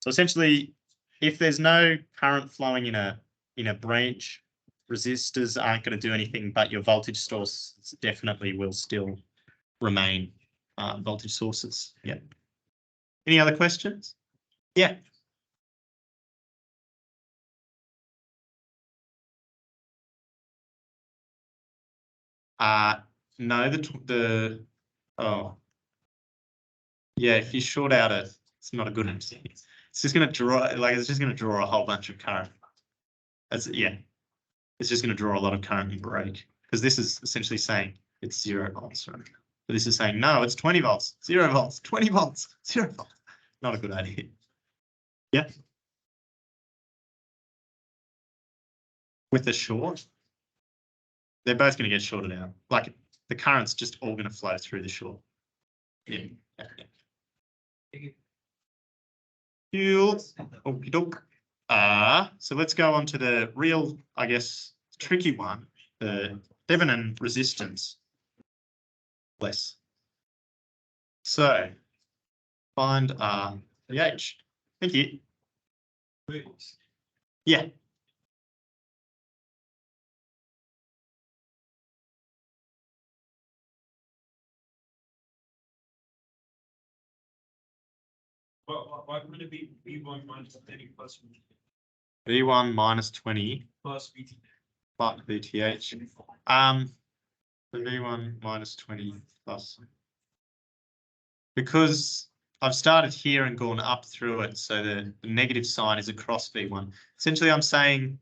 So essentially, if there's no current flowing in a branch, resistors aren't going to do anything, but your voltage source definitely will still remain voltage sources. Yeah. Any other questions? Yeah. No, oh. Yeah, if you short out it's not a good one. It's just going to draw, it's just going to draw a whole bunch of current. Yeah. It's just going to draw a lot of current and break, because this is essentially saying it's 0 volts, right? But this is saying, no, it's 20 volts, 0 volts, 20 volts, 0 volts. Not a good idea. Yeah. With the short, they're both going to get shorted out. Like the current's just all going to flow through the short. Yeah. Okie doke. So let's go on to the real, I guess, tricky one, the Thevenin resistance. Less. So find the H. Thank you. Yeah. Why would it be V1 minus 30 plus V1 minus 20 plus VT? plus VTH. The V1 minus 20 plus. Because I've started here and gone up through it, so the negative sign is across V1. Essentially, I'm saying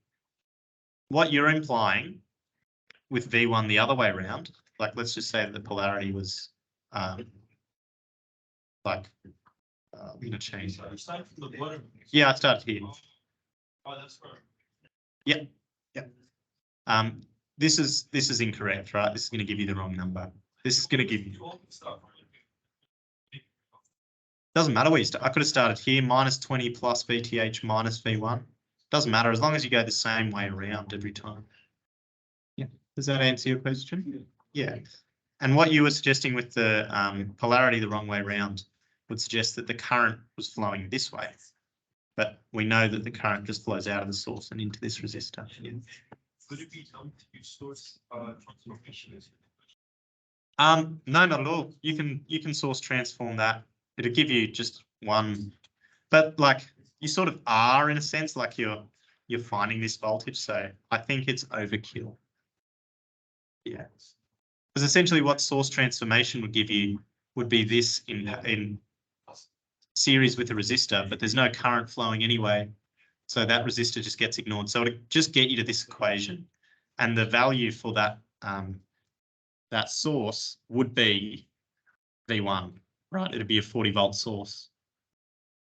what you're implying with V1 the other way around, like let's just say that the polarity was like, I'm going to change that. You start from the bottom. Yeah, I started here. Oh, that's right. Yeah. Yeah. This is incorrect, right? This is going to give you the wrong number. This is going to give you. Doesn't matter where you start. I could have started here, minus 20 plus VTH minus V1. Doesn't matter as long as you go the same way around every time. Yeah. Does that answer your question? Yeah. And what you were suggesting with the polarity the wrong way around would suggest that the current was flowing this way. But we know that the current just flows out of the source and into this resistor. Yeah. Could it be done to use source transformation? No, not at all. You can source transform that. It'll give you just one, but like you sort of are in a sense, like you're finding this voltage. So I think it's overkill. Yeah. Because essentially what source transformation would give you would be this in series with a resistor, but there's no current flowing anyway. So that resistor just gets ignored. So it'll just get you to this equation. And the value for that that source would be V1, right? It'd be a 40 volt source.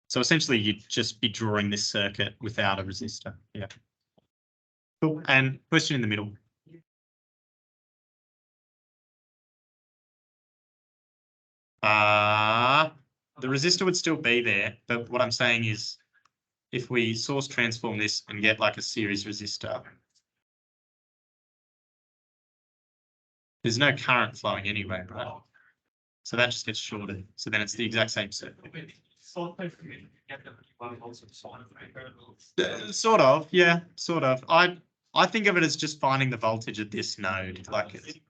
So essentially you'd just be drawing this circuit without a resistor. Yeah. Cool. And question in the middle. The resistor would still be there, but what I'm saying is if we source transform this and get like a series resistor, there's no current flowing anyway, right? So that just gets shorted. So then it's the exact same circuit. Sort of, yeah, sort of. I think of it as just finding the voltage at this node, like it's.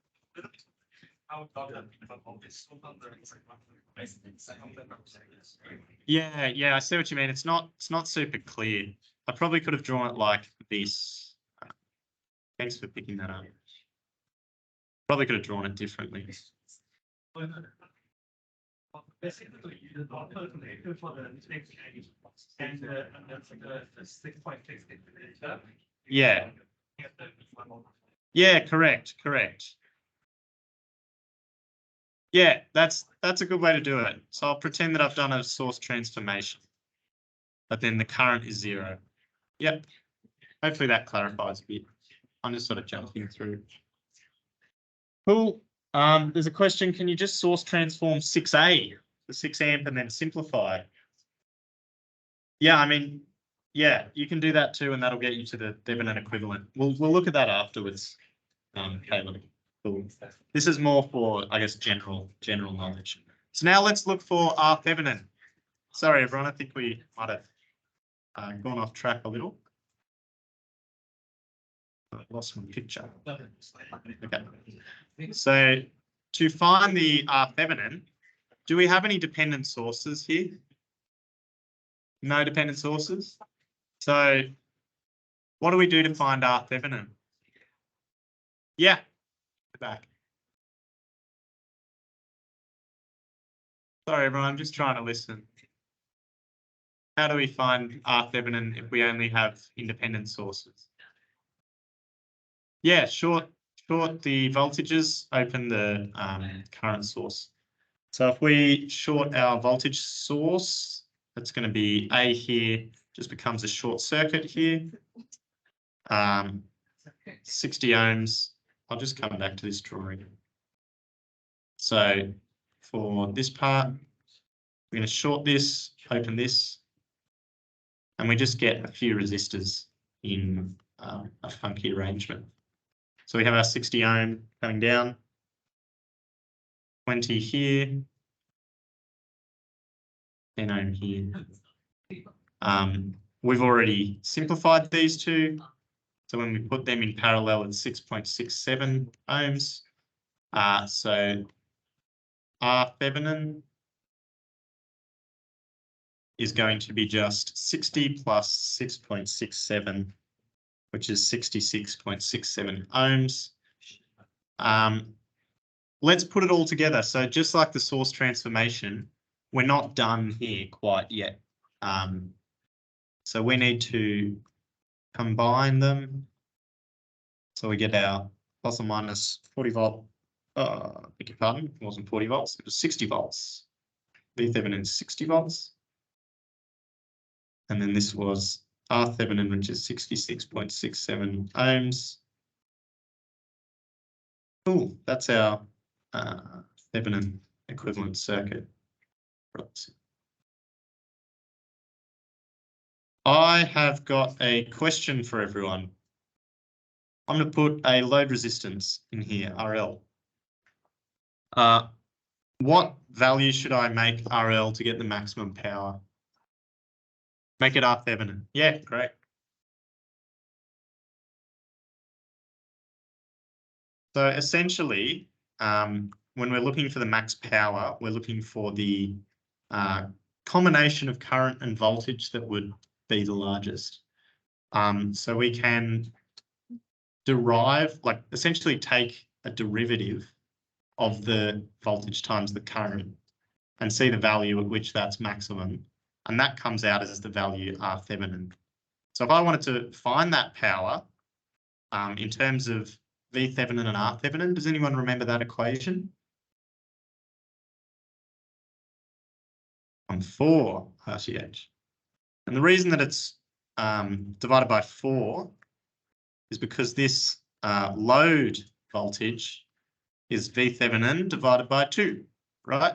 Yeah, I see what you mean. It's not super clear. I probably could have drawn it like this. Thanks for picking that up. Probably could have drawn it differently. Basically, you did not calculate for the next change and that's like a 6.6. Yeah. Yeah, correct. Yeah, that's a good way to do it. So I'll pretend that I've done a source transformation, but then the current is 0. Yep. Hopefully that clarifies a bit. I'm just sort of jumping through. Cool. There's a question. Can you just source transform 6A to 6 amp and then simplify? Yeah, I mean, yeah, you can do that too, and that'll get you to the Thevenin equivalent. We'll look at that afterwards. Caleb. Cool. This is more for, I guess, general knowledge. So now let's look for R Thevenin. Sorry, everyone. I think we might have gone off track a little. I lost my picture. Okay. So to find the R Thevenin, do we have any dependent sources here? No dependent sources. So what do we do to find R Thevenin? Yeah, back. Sorry, everyone, I'm just trying to listen. How do we find R Thevenin if we only have independent sources? Yeah, short the voltages, open the current source. So if we short our voltage source, that's going to be A here, just becomes a short circuit here. 60 ohms. I'll just come back to this drawing. So for this part, we're going to short this, open this, and we just get a few resistors in a funky arrangement. So we have our 60 ohm coming down, 20 here, 10 ohm here. We've already simplified these two. So when we put them in parallel, it's 6.67 ohms. So R Thevenin is going to be just 60 plus 6.67, which is 66.67 ohms. Let's put it all together. So just like the source transformation, we're not done here quite yet. So we need to combine them. So we get our plus or minus 40 volt. Beg your pardon, it wasn't 40 volts, it was 60 volts. V Thevenin is 60 volts. And then this was R Thevenin, which is 66.67 ohms. Cool, that's our Thevenin equivalent circuit. I have got a question for everyone. I'm going to put a load resistance in here, RL. What value should I make RL to get the maximum power? Make it R Thevenin. Yeah, great. So essentially, when we're looking for the max power, we're looking for the combination of current and voltage that would be the largest. So we can derive, like essentially take a derivative of the voltage times the current and see the value at which that's maximum. And that comes out as the value R Thevenin. So if I wanted to find that power in terms of V Thevenin and R Thevenin, does anyone remember that equation? On 4 RTH. And the reason that it's divided by 4 is because this load voltage is V Thevenin divided by 2, right?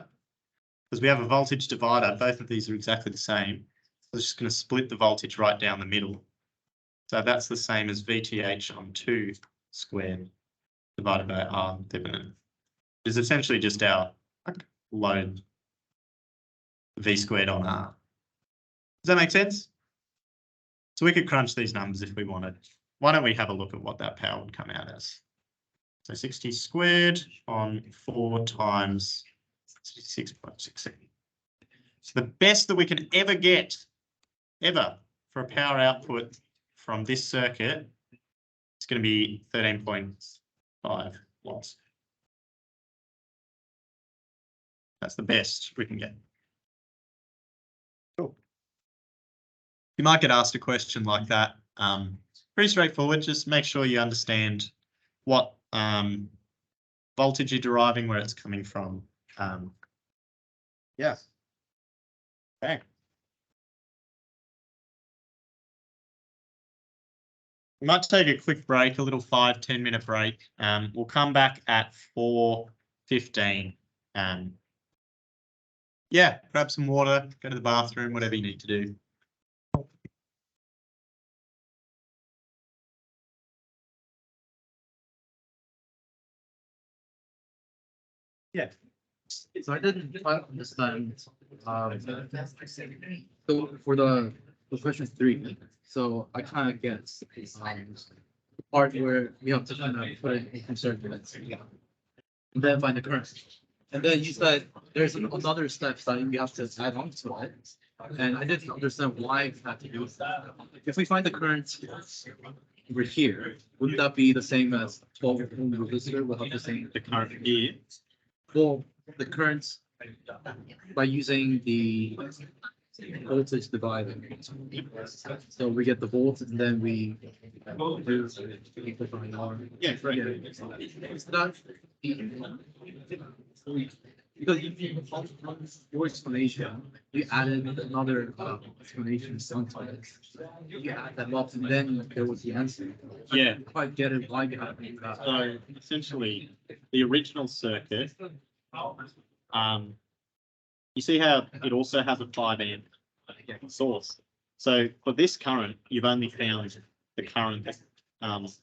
Because we have a voltage divider, both of these are exactly the same. So it's just going to split the voltage right down the middle. So that's the same as VTH on 2 squared divided by R Thevenin. It's essentially just our load V squared on R. Does that make sense? So we could crunch these numbers if we wanted. Why don't we have a look at what that power would come out as? So 60 squared on 4 times 66.67. So the best that we can ever get, for a power output from this circuit, it's going to be 13.5 watts. That's the best we can get. Cool. You might get asked a question like that. Pretty straightforward. Just make sure you understand what voltage you're deriving, where it's coming from. Yeah. Okay. We might take a quick break, a little 5-10 minute break. We'll come back at 4:15. Yeah, grab some water, go to the bathroom, whatever you need to do. Yeah. So I didn't quite understand. So for the question 3, so I kind of get the part where we have to kind of put it in circuits and then find the current. And then you said there's another step that we have to add on to it. And I didn't understand why we had to do that. If we find the current over here, wouldn't that be the same as 12 ohm resistor? We'll have the same. The current here. Well, the current by using the voltage divider. So we get the volts and then we do Yeah, right. It's not because your explanation, you added another explanation sometimes. You add that up and then there was the answer. Yeah. I didn't quite get it why you have to do that. So essentially, the original circuit, you see how it also has a 5 amp source. So for this current, you've only found the current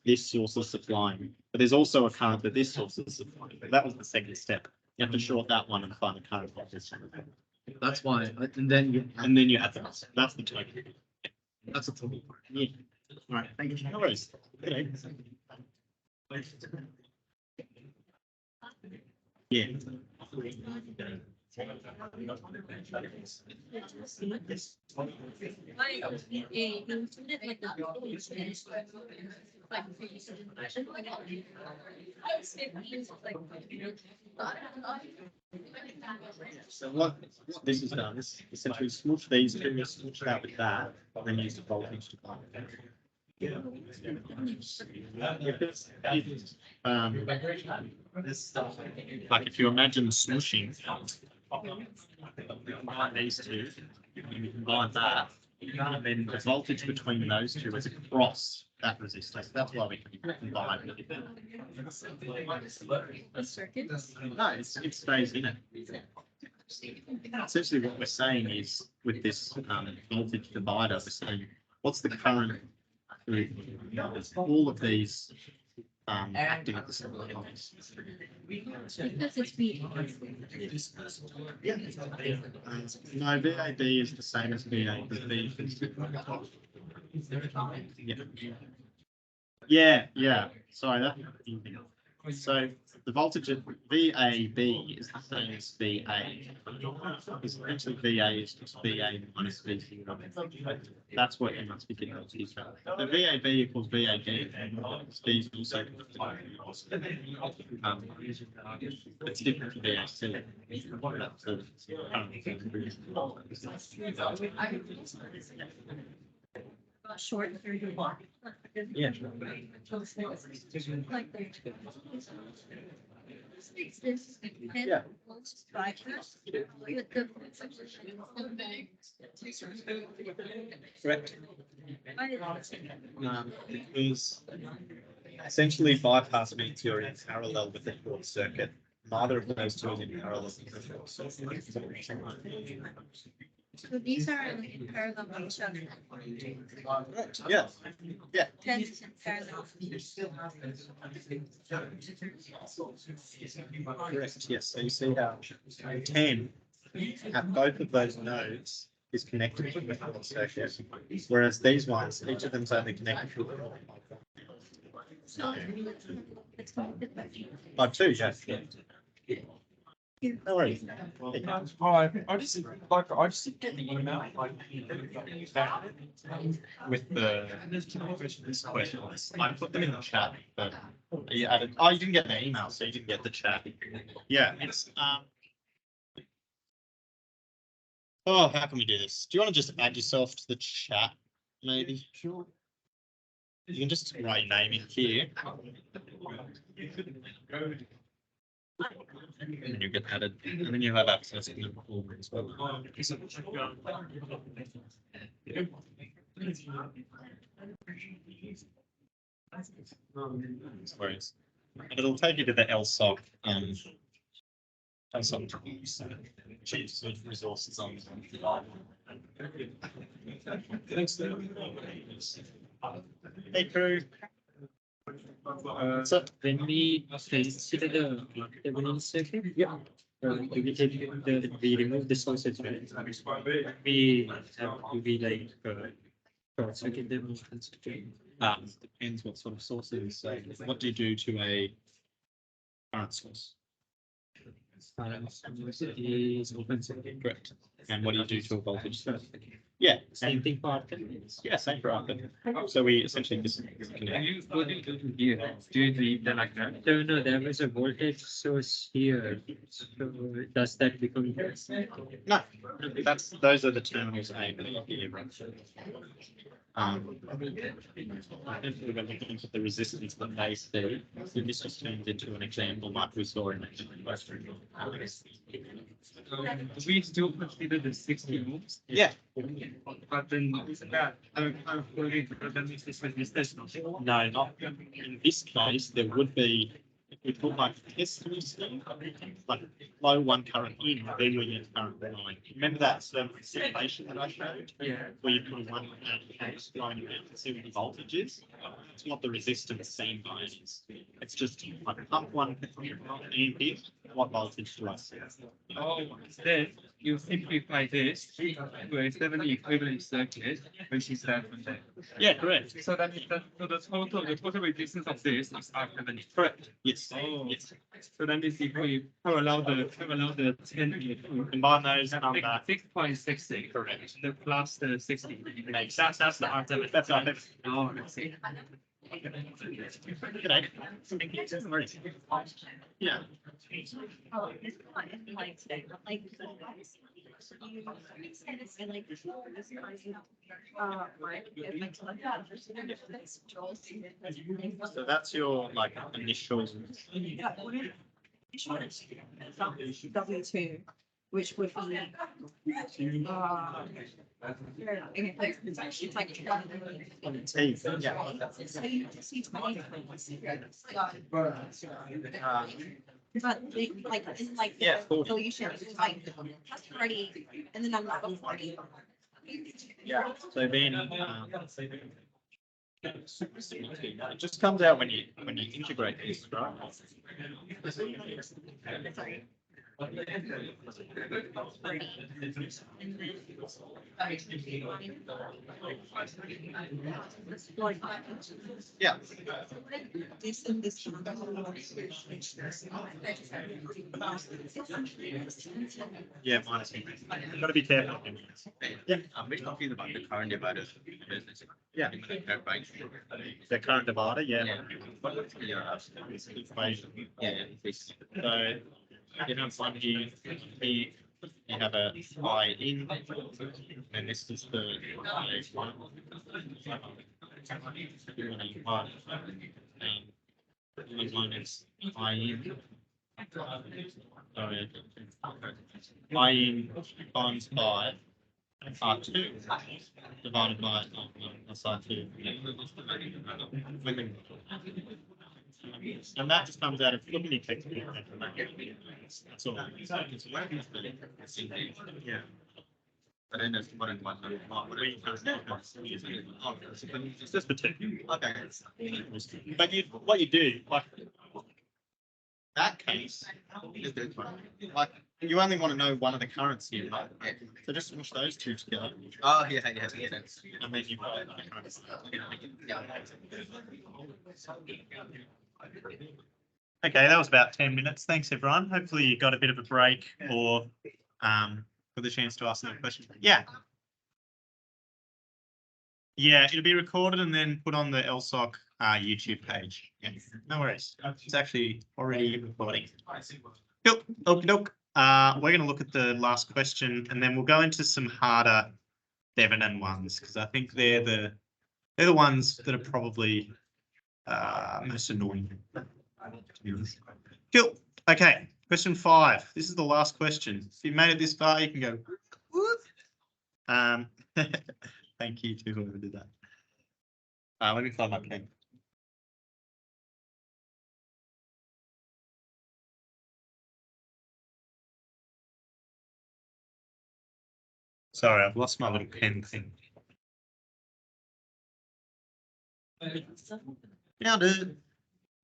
this source is supplying, but there's also a current that this source is supplying. That was the second step. You have to short that one and find the current of this one. That's why, and then you have the, that's the total. that's a total part. Yeah. All right, thank you. No worries. Okay. Yeah. So what this has done is essentially smoosh these two, smoosh that with that, and then use the voltage to bind it. Like if you imagine smooshing, combine these two, you combine that, and then the voltage between those two is across that resistance. That's why we can combine it. No, it stays in it. Essentially what we're saying is with this voltage divider, we're saying what's the current through all of these acting at the same time. Because it's being. Yeah. No, VAB is the same as VA. Yeah. Sorry, that. So the voltage of VAB is the same as VA. Because essentially VA is just VA minus VC. That's what you must be getting at. The VAB equals VAB. These also. It's different from VAC. Short 31. Yeah. Like this. Yeah. With the. Correct. Because essentially bypass means you're in parallel with the short circuit. Neither of those two is in parallel with the short circuit. So these are like in parallel with each other. Yeah. Yeah. 10 is in parallel. Correct. Yes. So you see how 10 at both of those nodes is connected to the short circuit, whereas these ones, each of them's only connected to the So it's connected by 2. Yes. No worries. Hi, I just get the email With the questions, I put them in the chat, but you added. Oh, you didn't get the email, so you didn't get the chat. Yeah, it's Oh, how can we do this? Do you want to just add yourself to the chat, maybe? Sure. You can just write your name in here. And you get added, and then you have access to the form as well. Whereas, and it'll take you to the ELSOC, ELSOC chiefs of resources on. Thanks. Hey crew. So When we consider the evidence circuit, yeah. We remove the sources, right? We have to be like, circuit them. Depends what sort of sources. So what do you do to a current source? Is open circuit. Correct. And what do you do to a voltage source? Yeah, Same thing for Arthur. yeah, same for Arthur. So we essentially just connect. What do you do here? Do you leave them like that? No, there was a voltage source here. So does that become? No, those are the terminals A and B here. If we're going to put the resistance that they see, so this just turns into an example like we saw in the question. We still consider the 60 ohms, Yeah. but then isn't that, I'm worried because then it's this resistance. No, not in this case, there would be, if we put like this through scheme, like low one current in, then we get current line. Remember that simulation that I showed? Yeah. Where you put one case going around to see what the voltage is? It's not the resistance seen by it is. It's just like pump one and hit, what voltage do I see? Oh, instead, you simplify this to a 70 equivalent circuit, which is that one there. Yeah, correct. So that is so the total resistance of this is R70. Correct. Yes. Oh. Yes. So then this if we allow the 10 Combine those number. 6.60. Correct. The plus the 60. Makes That's the R70. That's our next. Oh, I see. G'day. Yeah. Oh, it's not like today, but like. You said it's like. So that's your like initial. W2, which would be. It's actually like. Yeah. So you just see 20. But they, like, in like. Yeah, the solution, it's like, plus 40, and then I'm not 40. Yeah. So then. It just comes out when you integrate this, right? Sorry. Yeah. This and this. Yeah, minus. You've got to be careful. Yeah. I'm very confused about the current dividers. Yeah. The current divider, yeah. This equation. Yeah, it's So you have one here, you have a I in, and this is the I one. And one is I in. Sorry. I in times by R2 divided by SR2. And that just comes out of looking at textbook. That's all. Yeah. But then there's one and one. It's just the two. Okay. But what you do, like that case, Is this one? like you only want to know one of the currents here, right? So just smush those two together, Oh, yeah, yeah, yeah. That's, and then you've got the currents. Okay, that was about 10 minutes. Thanks, everyone. Hopefully you got a bit of a break or for the chance to ask another question. Yeah. Yeah, it'll be recorded and then put on the ELSOC YouTube page. Yeah, no worries. It's actually already recording. Yep, okie doke. we're going to look at the last question, and then we'll go into some harder Thevenin ones, because I think they're the ones that are probably most annoying. To be honest. Cool. Okay, question 5. This is the last question. If you made it this far, you can go. Whoop. Thank you to whoever did that. Let me find my pen. Sorry, I've lost my little pen thing. Yeah, dude.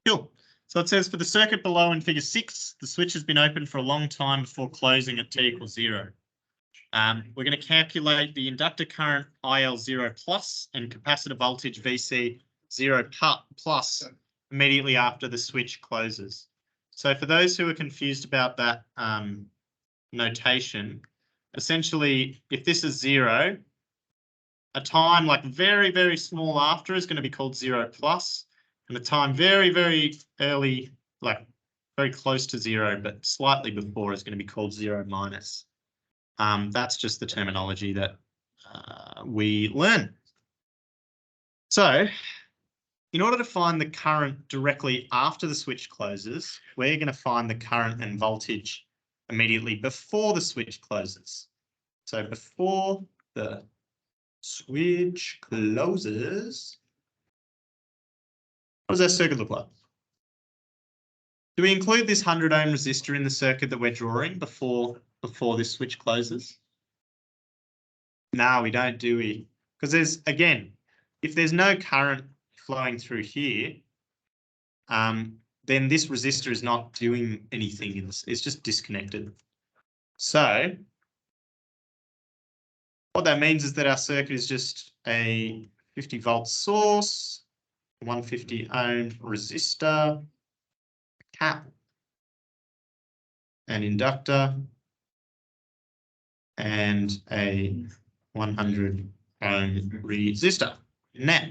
Cool. So it says for the circuit below in figure 6, the switch has been open for a long time before closing at t equals 0. We're going to calculate the inductor current IL0 plus and capacitor voltage VC0 plus immediately after the switch closes. So for those who are confused about that notation, essentially, if this is 0, a time like very, very small after is going to be called 0 plus, and the time very, very early, like very close to 0, but slightly before is going to be called 0 minus. That's just the terminology that we learn. So in order to find the current directly after the switch closes, we're going to find the current and voltage immediately before the switch closes. So before the switch closes, what does our circuit look like? Do we include this 100 ohm resistor in the circuit that we're drawing before this switch closes? No, we don't, do we? Because there's, again, if there's no current flowing through here, then this resistor is not doing anything. It's just disconnected. So what that means is that our circuit is just a 50 volt source, 150 ohm resistor, cap, an inductor, and a 100 ohm resistor. Now,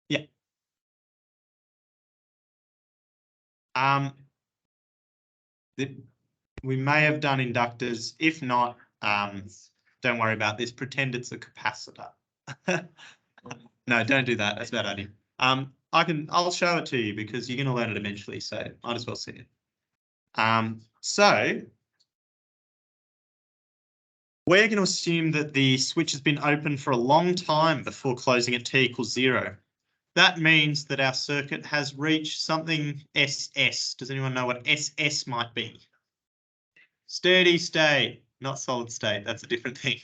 yeah. We may have done inductors. If not, don't worry about this. Pretend it's a capacitor. No, don't do that. That's a bad idea. I'll show it to you because you're going to learn it eventually, so might as well see it. So we're going to assume that the switch has been open for a long time before closing at t equals 0. That means that our circuit has reached something SS. Does anyone know what SS might be? Steady state, not solid state. That's a different thing.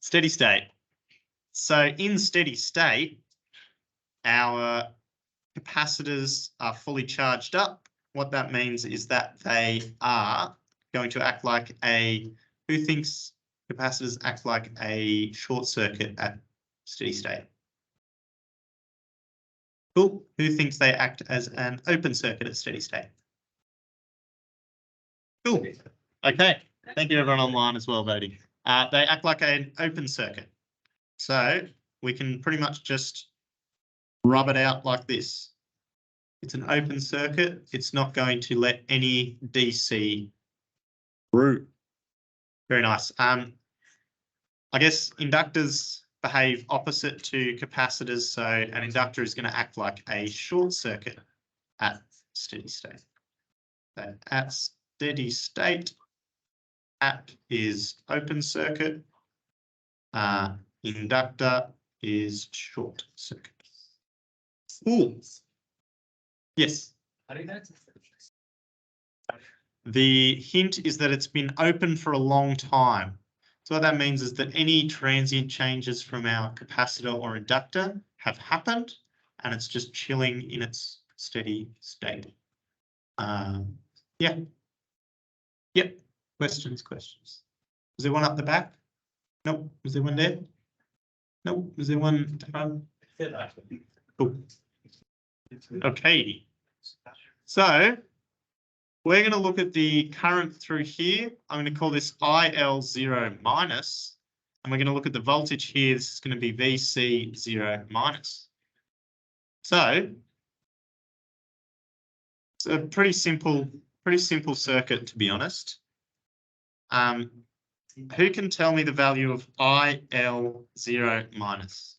Steady state. So in steady state, our capacitors are fully charged up. What that means is that they are going to act like a, who thinks capacitors act like a short circuit at steady state? Cool. Who thinks they act as an open circuit at steady state? Cool. Okay. Thank you everyone online as well voting. They act like an open circuit. So we can pretty much just rub it out like this. It's an open circuit. It's not going to let any DC through. Very nice. I guess inductors behave opposite to capacitors. So an inductor is going to act like a short circuit at steady state. So at steady state, app is open circuit. Inductor is short circuit. Ooh. Yes. The hint is that it's been open for a long time. So what that means is that any transient changes from our capacitor or inductor have happened and it's just chilling in its steady state. Yeah. Yep. Questions. Was there one up the back? Nope. Was there one there? Nope. Was there one at the front? Cool. Okay. So we're going to look at the current through here. I'm going to call this IL0 minus, and we're going to look at the voltage here. This is going to be VC0 minus. So it's a pretty simple circuit, to be honest. Who can tell me the value of IL0 minus?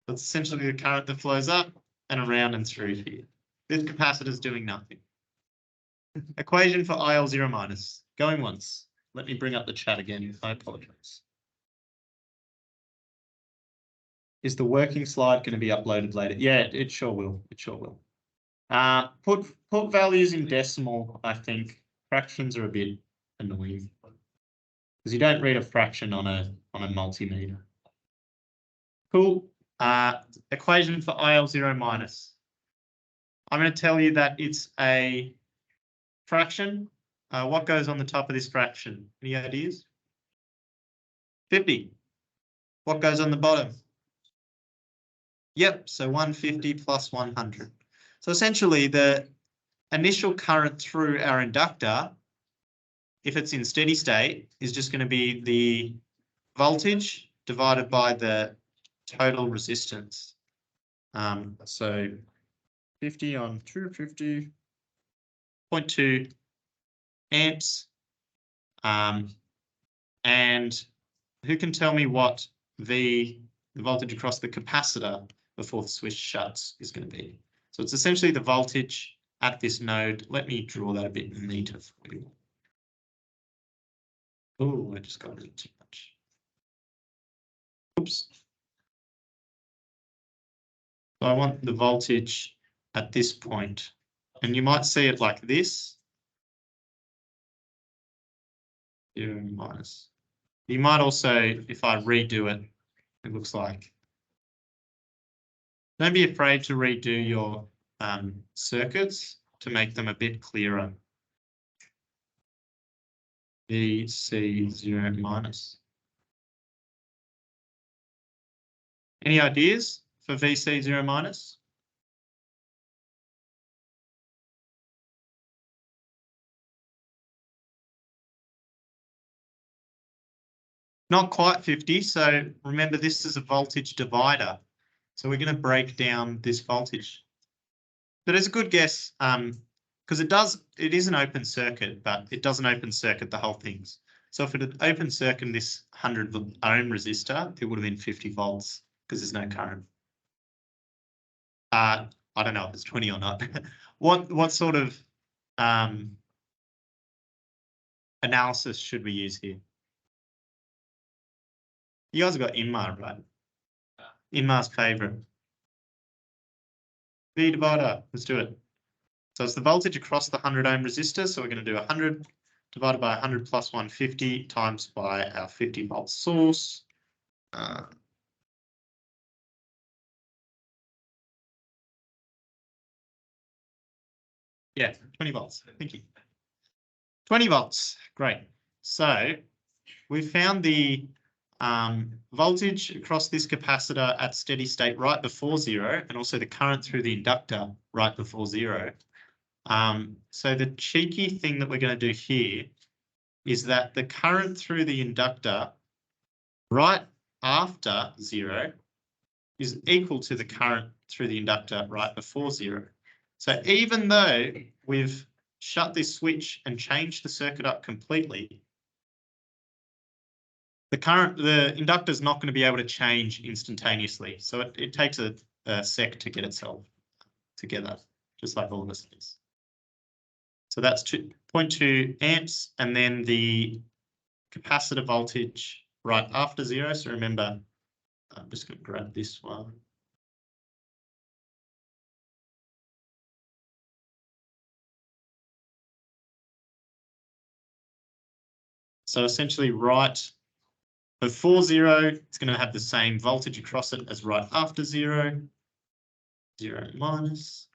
That's essentially the current that flows up and around and through here. This capacitor is doing nothing. Equation for IL0 minus. Going once. Let me bring up the chat again. I apologize. Is the working slide going to be uploaded later? Yeah, it sure will. It sure will. Put values in decimal, I think. Fractions are a bit annoying. Because you don't read a fraction on a multimeter. Cool. Equation for IL0 minus. I'm going to tell you that it's a fraction. What goes on the top of this fraction? Any ideas? 50. What goes on the bottom? Yep, so 150 plus 100. So essentially the initial current through our inductor, if it's in steady state, is just going to be the voltage divided by the total resistance. So 50 on 250, 0.2 amps. And who can tell me what the voltage across the capacitor before the switch shuts is going to be? So it's essentially the voltage at this node. Let me draw that a bit neater for you. Oh, I just got a little too much. Oops. So I want the voltage at this point, and you might see it like this. 0 minus. You might also, if I redo it, it looks like. Don't be afraid to redo your circuits to make them a bit clearer. VC0 minus. Any ideas for VC0 minus? Not quite 50, so remember this is a voltage divider. So we're going to break down this voltage. But it's a good guess, because it is an open circuit, but it doesn't open circuit the whole things. So if it had open circuit this 100 ohm resistor, it would have been 50 volts because there's no current. I don't know if it's 20 or not. What sort of analysis should we use here? You guys have got Inmar, right? Inmar's favorite. V divider, let's do it. So it's the voltage across the 100 ohm resistor. So we're going to do 100 divided by 100 plus 150 times by our 50 volt source. Yeah, 20 volts. Thank you. 20 volts. Great. So we found the voltage across this capacitor at steady state right before zero, and also the current through the inductor right before zero. So the cheeky thing that we're going to do here is that the current through the inductor right after zero is equal to the current through the inductor right before zero. So even though we've shut this switch and changed the circuit up completely, the inductor is not going to be able to change instantaneously. So it takes a sec to get itself together, just like all of this is. So that's 0.2 amps, and then the capacitor voltage right after zero. So remember, I'm just going to grab this one. So essentially right before zero, it's going to have the same voltage across it as right after zero, 0 minus,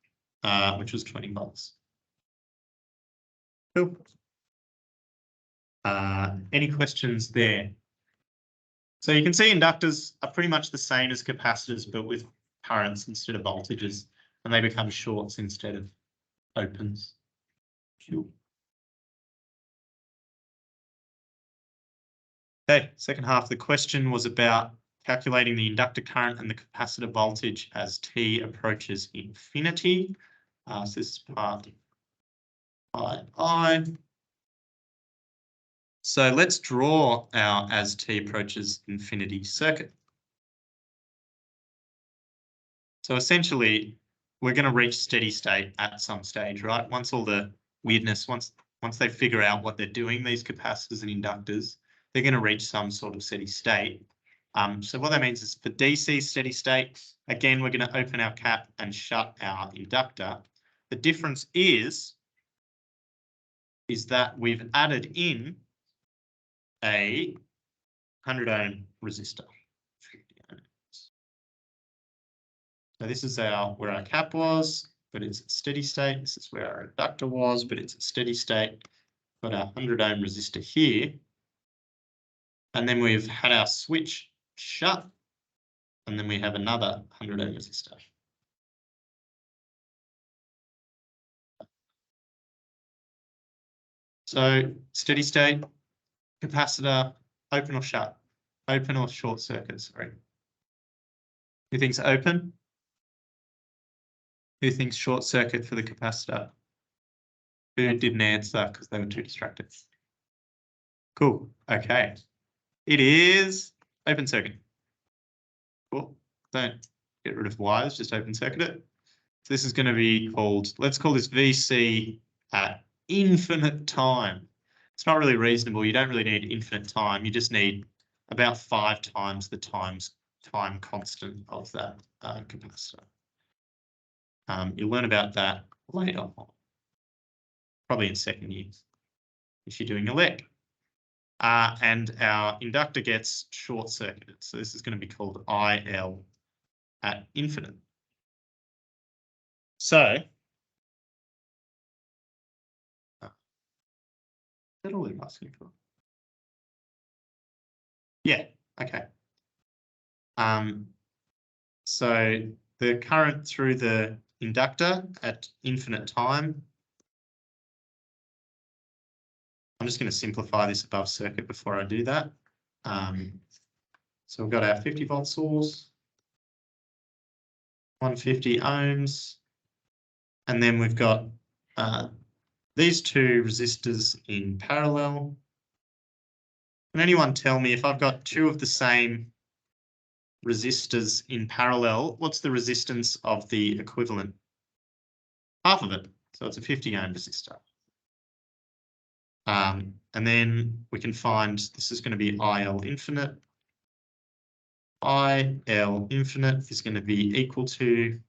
which was 20 volts. Cool. Any questions there? So you can see inductors are pretty much the same as capacitors, but with currents instead of voltages, and they become shorts instead of opens. Cool. Okay, second half of the question was about calculating the inductor current and the capacitor voltage as t approaches infinity. So this is part I. So let's draw our as t approaches infinity circuit. So essentially, we're going to reach steady state at some stage, right? Once all the weirdness, once they figure out what they're doing, these capacitors and inductors, they're going to reach some sort of steady state. So what that means is for DC steady state, again, we're going to open our cap and shut our inductor. The difference is that we've added in a 100 ohm resistor. So this is where our cap was, but it's at steady state. This is where our inductor was, but it's at steady state. Got our 100 ohm resistor here. And then we've had our switch shut. And then we have another 100 ohm resistor. So steady state, capacitor, open or shut, open or short circuit, sorry. Who thinks open? Who thinks short circuit for the capacitor? Who didn't answer because they were too distracted? Cool, okay. It is open circuit. Cool, don't get rid of wires, just open circuit it. So this is going to be called, let's call this VC at infinite time. It's not really reasonable. You don't really need infinite time. You just need about 5 times the time constant of that capacitor. You'll learn about that later on, probably in second year, if you're doing ELEC. And our inductor gets short circuited. So this is going to be called IL at infinite. So, that all you're asking for? Yeah, okay. So the current through the inductor at infinite time. I'm just going to simplify this above circuit before I do that. So we've got our 50 volt source, 150 ohms, and then we've got these two resistors in parallel. Can anyone tell me if I've got two of the same resistors in parallel, what's the resistance of the equivalent? Half of it. So it's a 50 ohm resistor. And then we can find this is going to be IL infinite. IL infinite is going to be equal to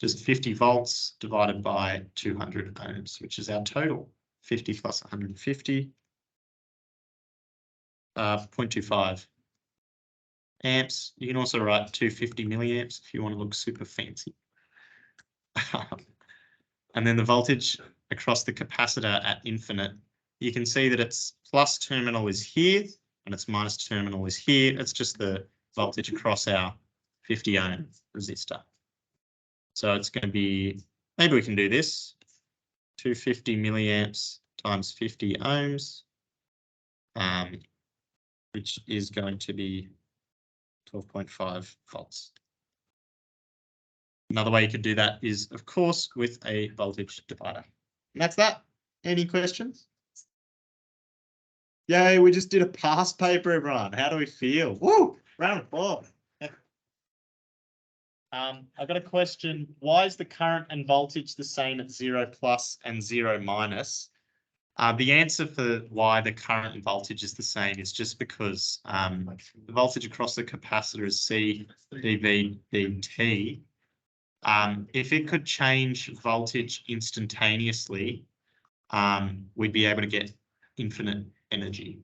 just 50 volts divided by 200 ohms, which is our total. 50 plus 150, 0.25 amps. You can also write 250 milliamps if you want to look super fancy. And then the voltage across the capacitor at infinite, you can see that its plus terminal is here and its minus terminal is here. It's just the voltage across our 50 ohm resistor. So it's going to be, maybe we can do this, 250 milliamps times 50 ohms, which is going to be 12.5 volts. Another way you could do that is, of course, with a voltage divider. And that's that. Any questions? Yay, we just did a past paper, everyone. How do we feel? Woo! Round of applause. I've got a question. Why is the current and voltage the same at 0 plus and 0 minus? The answer for why the current and voltage is the same is just because the voltage across the capacitor is C dV dt. If it could change voltage instantaneously, we'd be able to get infinite energy.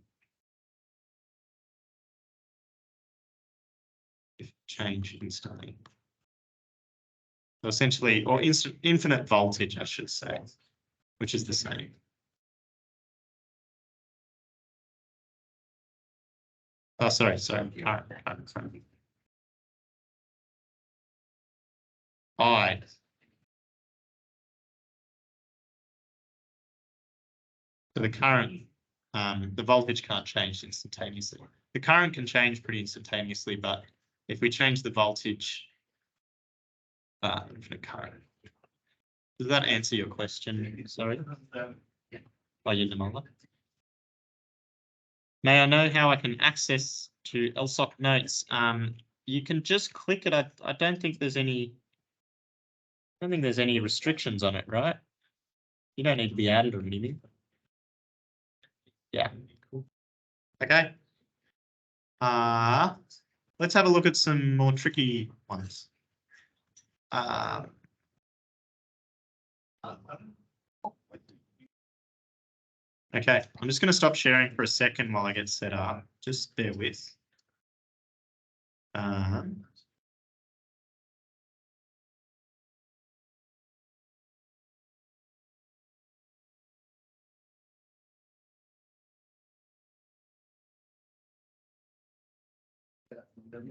If change instantly. So essentially, or infinite voltage, I should say, which is the same. Oh, sorry. I. So the current, the voltage can't change instantaneously. The current can change pretty instantaneously, but if we change the voltage, infinite current. Does that answer your question? Sorry. By your Demola? May I know how I can access to ELSOC notes? You can just click it. I don't think there's any. I don't think there's any restrictions on it, right? You don't need to be added or anything. Yeah. Cool. Okay. Let's have a look at some more tricky ones. Okay, I'm just going to stop sharing for a second while I get set up. Just bear with. Okay. I'd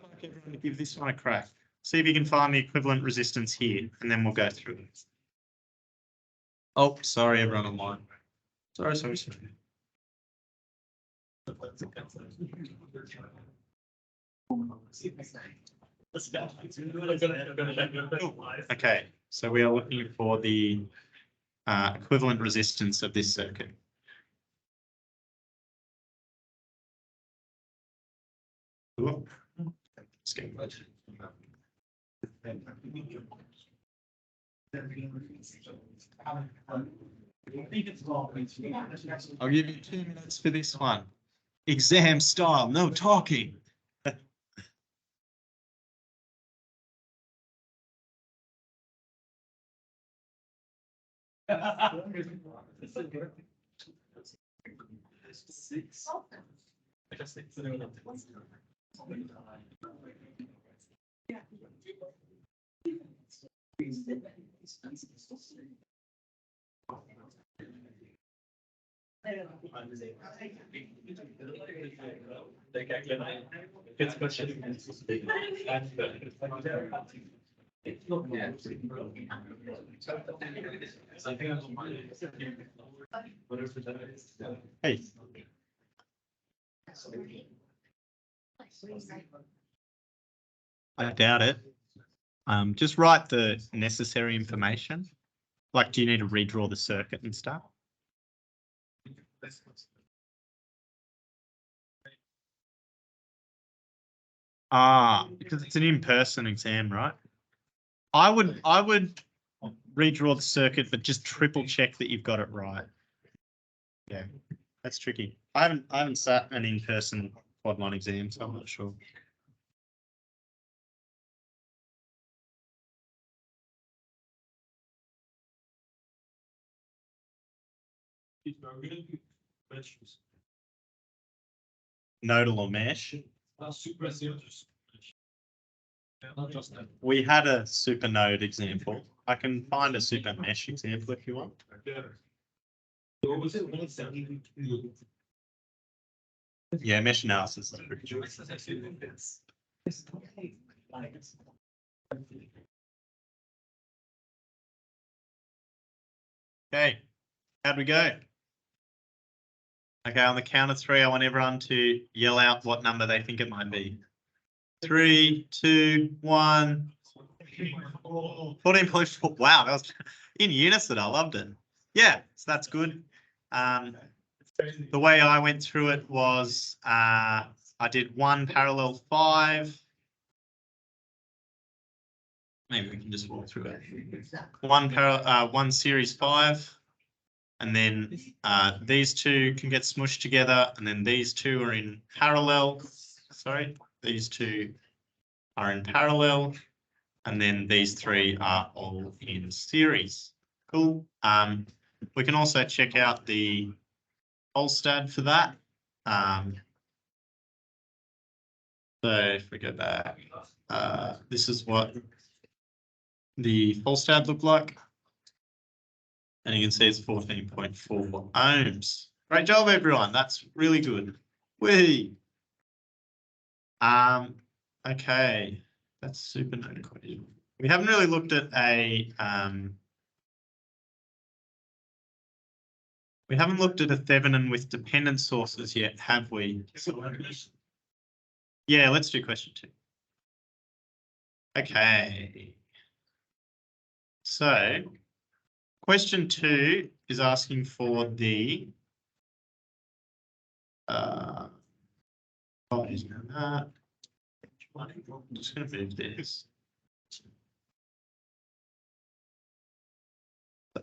like everyone to give this one a crack. See if you can find the equivalent resistance here, and then we'll go through it. Oh, sorry, everyone online. Sorry. Okay, so we are looking for the equivalent resistance of this circuit. Ooh. Let's go. I'll give you 2 minutes for this one. Exam style, no talking. Hey. I doubt it. Just write the necessary information. Like, do you need to redraw the circuit and stuff? Because it's an in-person exam, right? I would redraw the circuit, but just triple check that you've got it right. Yeah, that's tricky. I haven't sat an in-person quad 1 exam, so I'm not sure. Nodal or mesh? We had a super node example. I can find a super mesh example if you want. Yeah, mesh analysis is pretty good. Okay, how'd we go? Okay, on the count of 3, I want everyone to yell out what number they think it might be. 3, 2, 1. 14.4. Wow, that was in unison. I loved it. Yeah, so that's good. The way I went through it was I did 1 parallel 5. Maybe we can just walk through it. 1 series 5. And then these 2 can get smushed together, and then these 2 are in parallel. Sorry, these 2 are in parallel, and then these 3 are all in series. Cool. We can also check out the Olstad for that. So if we go back, this is what the Olstad looked like. And you can see it's 14.4 ohms. Great job, everyone. That's really good. Whee! Okay, that's super node equation. We haven't really looked at a Thevenin with dependent sources yet, have we? Yeah, let's do question 2. Okay. So question 2 is asking for the oh, isn't that? I'm just going to move this.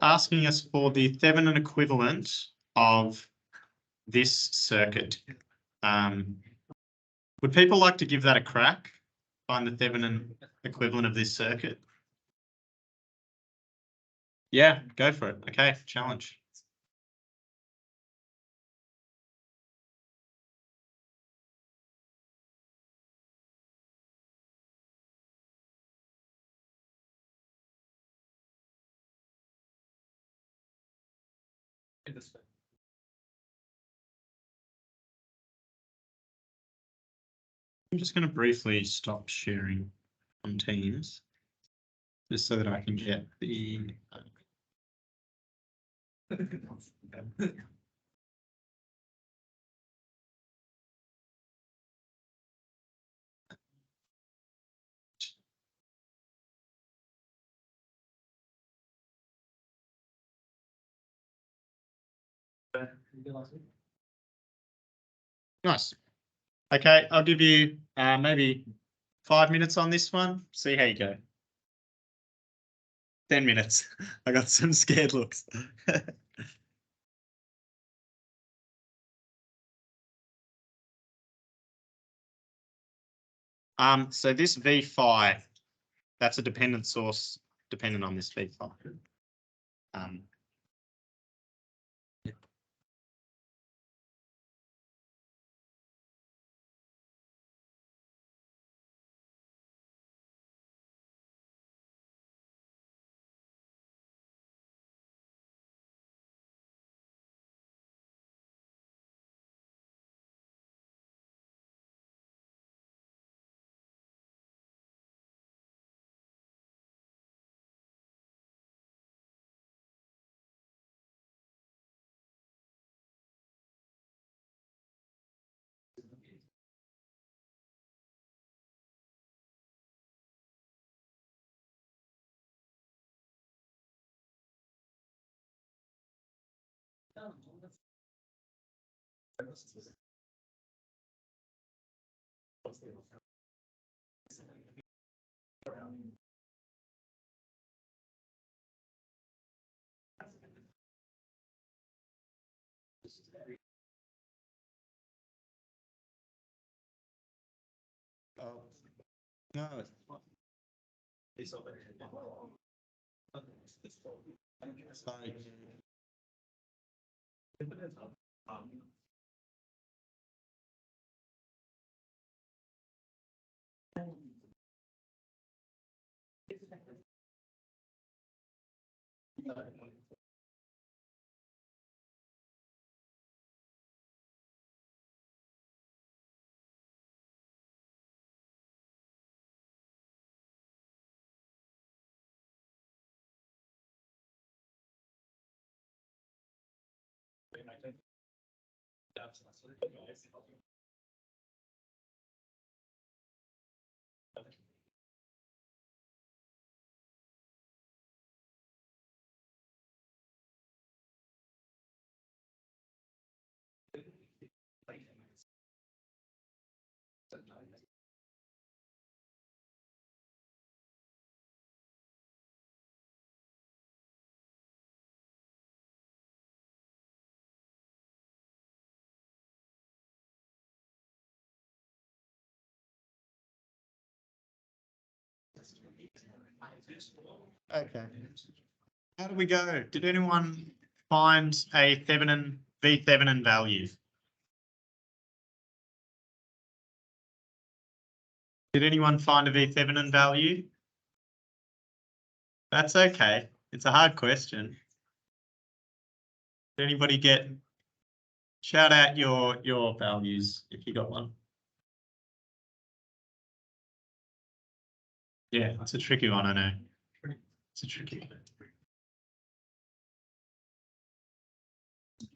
Asking us for the Thevenin equivalent of this circuit. Would people like to give that a crack? Find the Thevenin equivalent of this circuit? Yeah, go for it. Okay, challenge. I'm just going to briefly stop sharing on Teams, just so that I can get the. Nice. Okay, I'll give you maybe 5 minutes on this one. See how you go. 10 minutes. I got some scared looks. So this V5, that's a dependent source dependent on this V5. Oh, no. Sorry. Okay. How do we go? Did anyone find a Thevenin, V Thevenin value? Did anyone find a V Thevenin value? That's okay. It's a hard question. Did anybody shout out your values if you got one? Yeah, it's a tricky one, I know. It's a tricky one.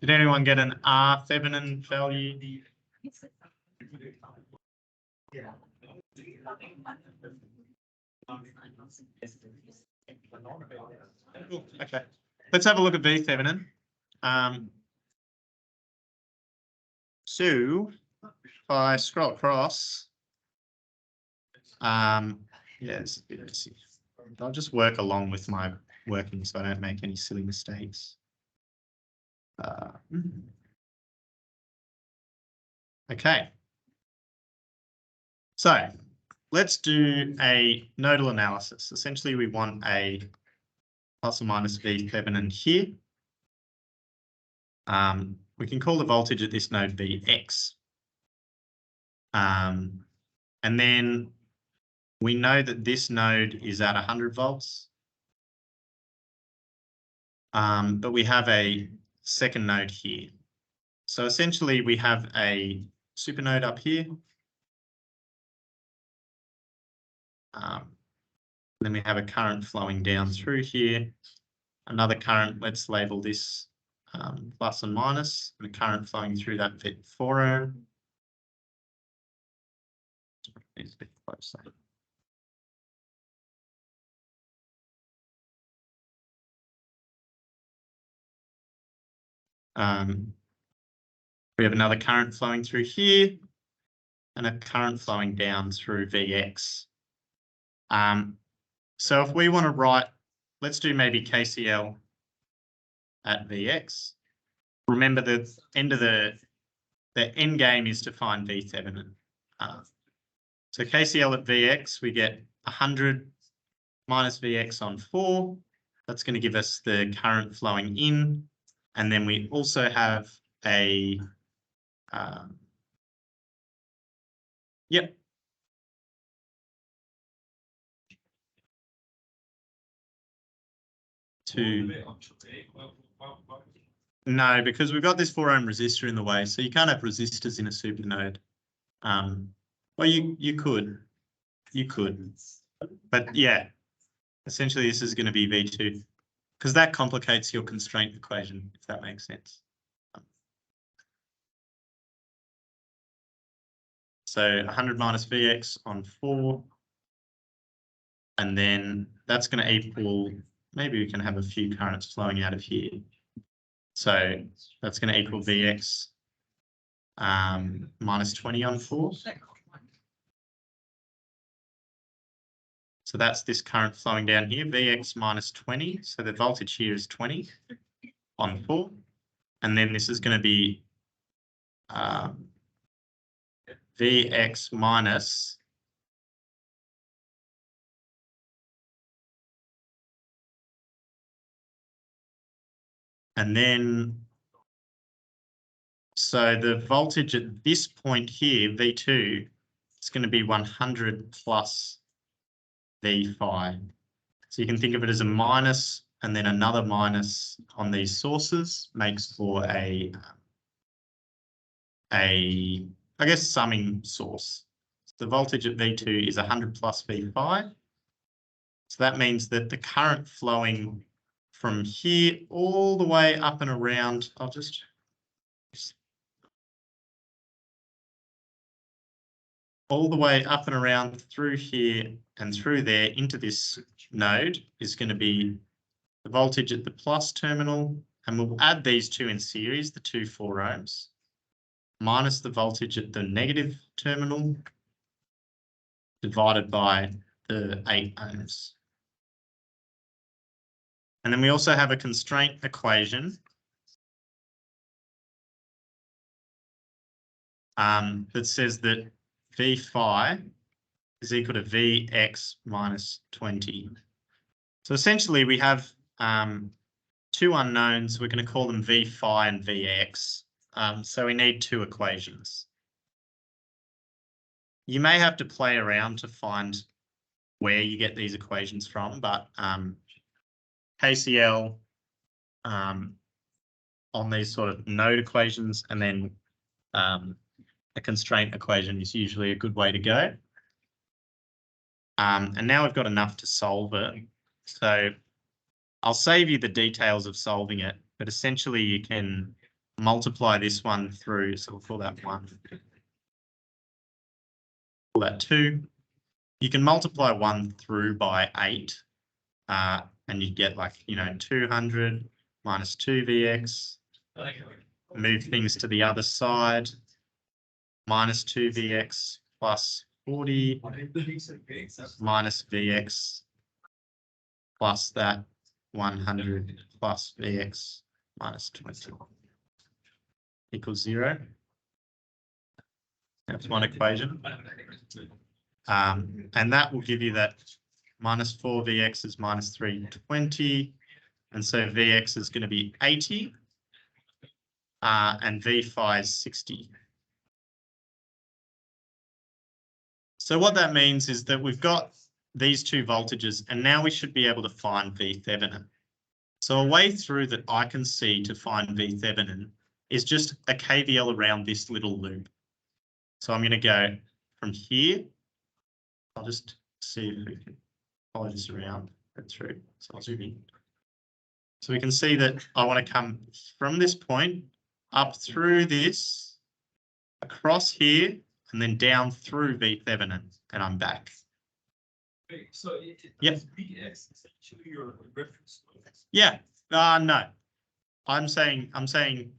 Did anyone get an R Thevenin value? Cool. Okay, let's have a look at V Thevenin. So if I scroll across, yeah, it's a bit messy. I'll just work along with my working so I don't make any silly mistakes. Okay. So let's do a nodal analysis. Essentially, we want a plus or minus V Thevenin here. We can call the voltage at this node Vx. And then we know that this node is at 100 volts. But we have a second node here. So essentially we have a supernode up here. Then we have a current flowing down through here. Another current, let's label this plus and minus, and a current flowing through that 4 ohm. It's a bit closer. We have another current flowing through here and a current flowing down through Vx. So if we want to write, let's do maybe KCL at Vx. Remember the end of the end game is to find V Thevenin. So KCL at Vx, we get 100 minus Vx on 4. That's going to give us the current flowing in. And then we also have a, yep. No, because we've got this 4 ohm resistor in the way, so you can't have resistors in a supernode. Well, you could, but yeah, essentially this is going to be V2 because that complicates your constraint equation, if that makes sense. So 100 minus Vx on 4, and then that's going to equal, maybe we can have a few currents flowing out of here. So that's going to equal Vx minus 20 on 4. So that's this current flowing down here, Vx minus 20. So the voltage here is 20 on 4. And then this is going to be Vx minus and then so the voltage at this point here, V2, is going to be 100 plus V phi. So you can think of it as a minus and then another minus on these sources makes for a I guess summing source. The voltage at V2 is 100 plus V phi. So that means that the current flowing from here all the way up and around, I'll just all the way up and around through here and through there into this node is going to be the voltage at the plus terminal, and we'll add these two in series, the two 4 ohms, minus the voltage at the negative terminal divided by the 8 ohms. And then we also have a constraint equation that says that V phi is equal to Vx minus 20. So essentially we have two unknowns. We're going to call them V phi and Vx. So we need two equations. You may have to play around to find where you get these equations from, but KCL on these sort of node equations and then a constraint equation is usually a good way to go. And now we've got enough to solve it. So I'll save you the details of solving it, but essentially you can multiply this one through, so we'll call that 1. call that 2. You can multiply 1 through by 8, and you get like, 200 minus 2Vx. Move things to the other side. Minus 2Vx plus 40 minus Vx plus that 100 plus Vx minus 20 equals 0. That's one equation. And that will give you that minus 4Vx is minus 320. And so Vx is going to be 80. And V phi is 60. So what that means is that we've got these two voltages, and now we should be able to find V Thevenin. So a way through that I can see to find V Thevenin is just a KVL around this little loop. So I'm going to go from here. I'll just see if we can follow this around and through. So I'll zoom in. So we can see that I want to come from this point up through this, across here, and then down through V Thevenin, and I'm back. So Yep. Vx is actually your reference. Yeah. No. I'm saying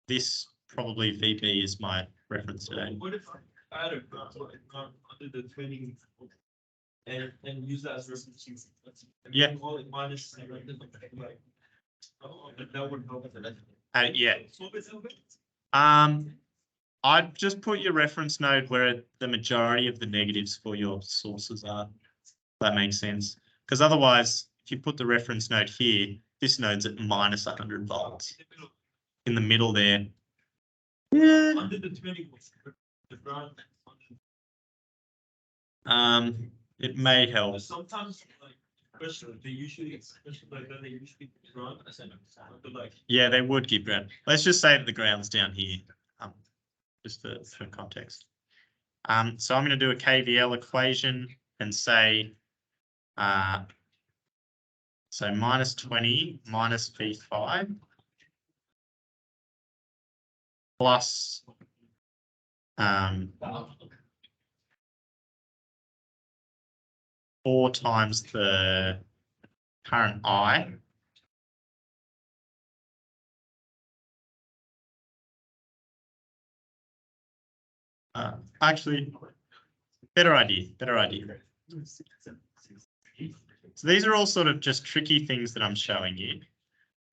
this probably VB is my reference today. What if I add a under the training and use that as reference? Yeah. Call it minus like, but that would help. Yeah. I'd just put your reference node where the majority of the negatives for your sources are. If that makes sense. Because otherwise, if you put the reference node here, this node's at minus 100 volts. In the middle there. Yeah. Under the 20 volts, the ground. It may help. Sometimes, like, they usually ground. Like, Yeah, they would give ground. Let's just say that the ground's down here. Just for context. So I'm going to do a KVL equation and say, so minus 20 minus V phi plus 4 times the current I. Actually, better idea. So these are all sort of just tricky things that I'm showing you.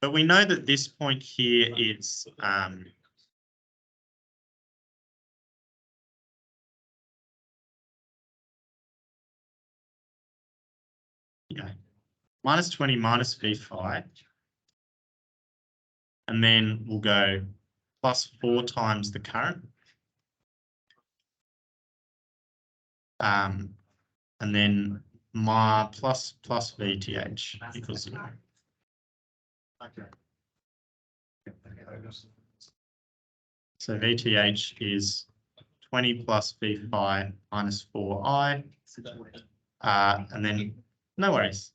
But we know that this point here is minus 20 minus V phi. And then we'll go plus 4 times the current. And then my plus VTH equals 0. Okay. So VTH is 20 plus V phi minus 4I. And then, no worries.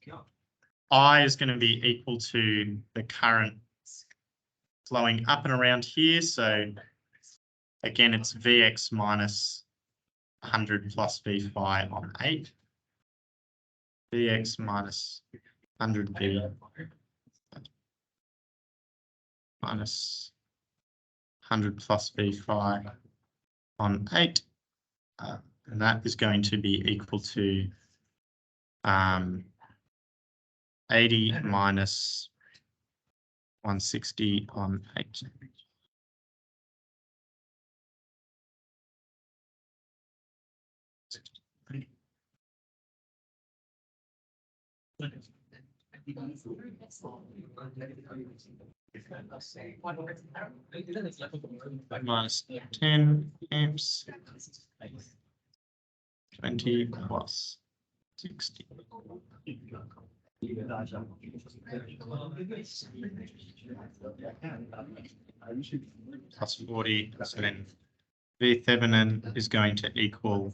I is going to be equal to the current flowing up and around here. So again, it's Vx minus 100 plus V phi on 8. Vx minus 100 V minus 100 plus V phi on 8. And that is going to be equal to 80 minus 160 on 8. Minus 10 amps, 20 plus 60. Plus 40, so then V Thevenin is going to equal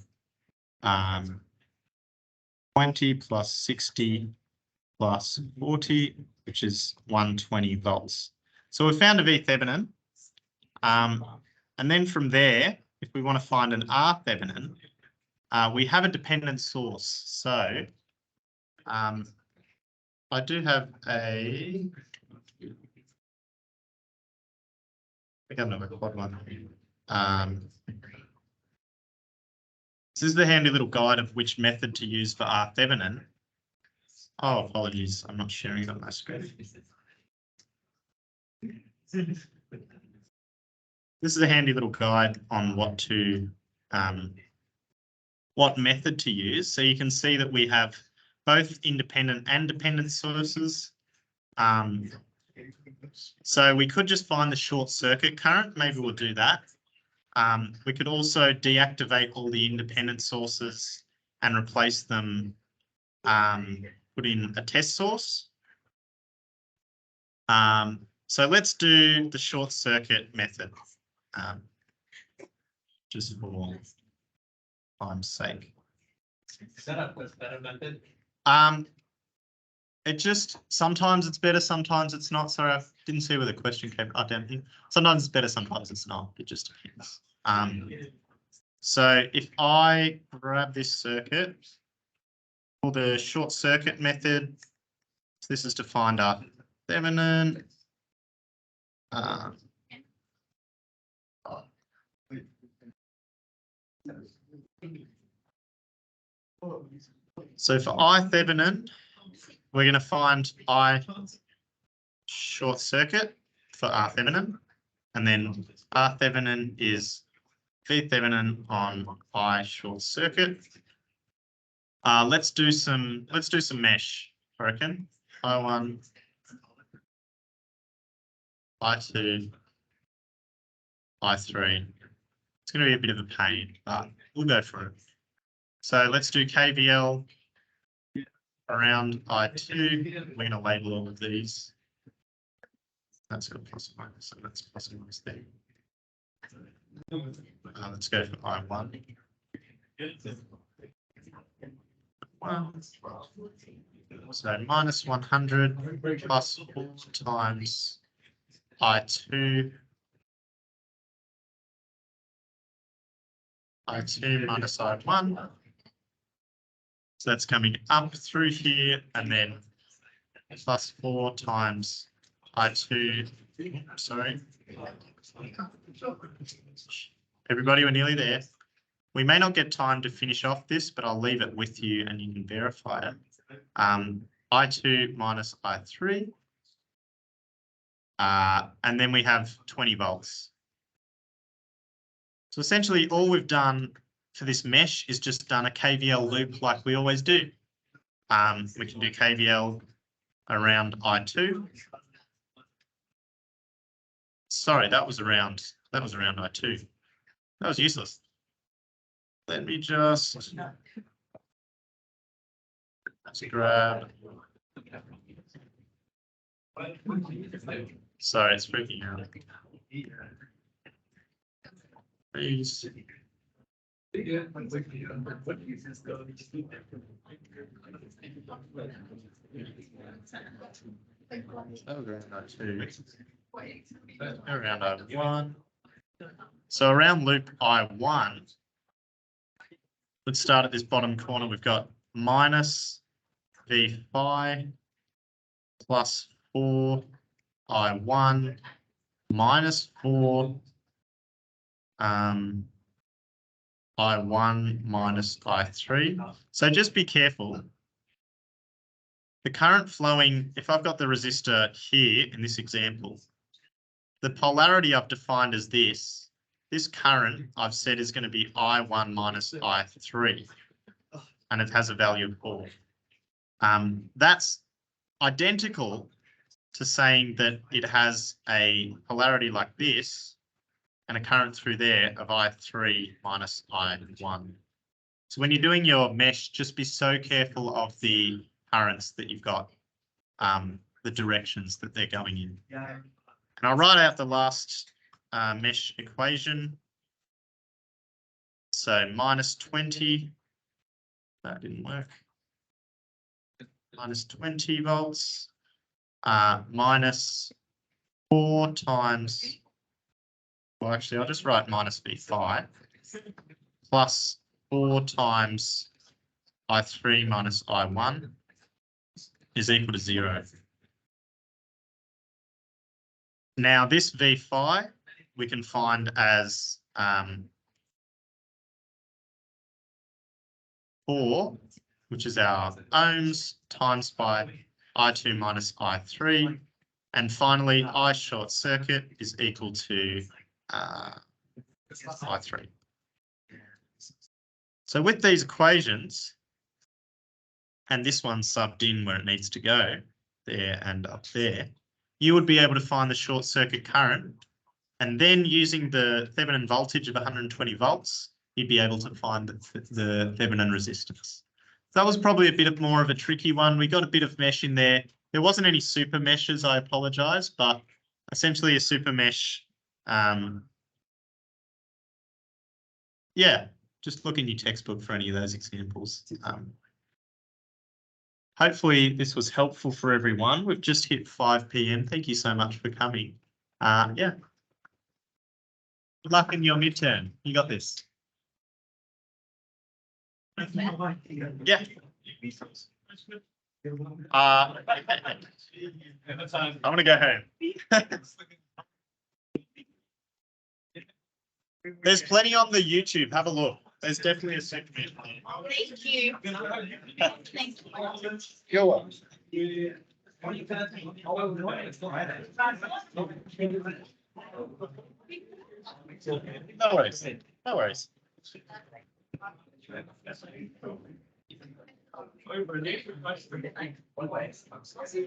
20 plus 60 plus 40, which is 120 volts. So we found a V Thevenin. And then from there, if we want to find an R Thevenin, we have a dependent source. So I do have I think I know a quad one. This is the handy little guide of which method to use for R Thevenin. Oh, apologies. I'm not sharing it on my screen. This is a handy little guide on what method to use. So you can see that we have both independent and dependent sources. So we could just find the short circuit current. Maybe we'll do that. We could also deactivate all the independent sources and replace them, put in a test source. So let's do the short circuit method, just for time's sake. Is that a better method? It just, sometimes it's better, sometimes it's not. Sorry, I didn't see where the question came. Oh, down here. Sometimes it's better, sometimes it's not. It just depends. So if I grab this circuit, for the short circuit method, this is to find our Thevenin. So for I Thevenin, we're going to find I short circuit for R Thevenin, and then R Thevenin is V Thevenin on I short circuit. Let's do some mesh, I reckon. I1, I2, I3. It's going to be a bit of a pain, but we'll go for it. So let's do KVL around I2. We're going to label all of these. That's got plus or minus, so that's plus or minus there. Let's go for I1. So minus 100 plus 4 times I2. I2 minus I1. So that's coming up through here, and then plus 4 times I2. Sorry. Everybody, we're nearly there. We may not get time to finish off this, but I'll leave it with you and you can verify it. I2 minus I3. And then we have 20 volts. So essentially all we've done for this mesh is just done a KVL loop like we always do. We can do KVL around I2. Sorry, that was around I2. That was useless. Let me just grab. Sorry, it's freaking out. Please. Around I1. So around loop I1, let's start at this bottom corner. We've got minus V phi plus 4 I1 minus 4 I1 minus I3. So just be careful. The current flowing, if I've got the resistor here in this example, the polarity I've defined as this current I've said is going to be I1 minus I3, and it has a value of 4. That's identical to saying that it has a polarity like this and a current through there of I3 minus I1. So when you're doing your mesh, just be so careful of the currents that you've got, the directions that they're going in. And I'll write out the last mesh equation. So minus 20, that didn't work. Minus 20 volts, minus 4 times, well, actually, I'll just write minus V5 plus 4 times I3 minus I1 is equal to 0. Now this V phi we can find as 4, which is our ohms, times by I2 minus I3. And finally, I short circuit is equal to I3. So with these equations, and this one subbed in where it needs to go, there and up there, you would be able to find the short circuit current. And then using the Thevenin voltage of 120 volts, you'd be able to find the Thevenin resistance. That was probably a bit more of a tricky one. We got a bit of mesh in there. There wasn't any super meshes, I apologize, but essentially a super mesh. Yeah, just look in your textbook for any of those examples. Hopefully this was helpful for everyone. We've just hit 5 p.m. Thank you so much for coming. Yeah. Good luck in your midterm. You got this. Yeah. I'm gonna go home. There's plenty on the YouTube. Have a look. There's definitely a segment. Thank you. Thank you. You're welcome. No worries. No worries.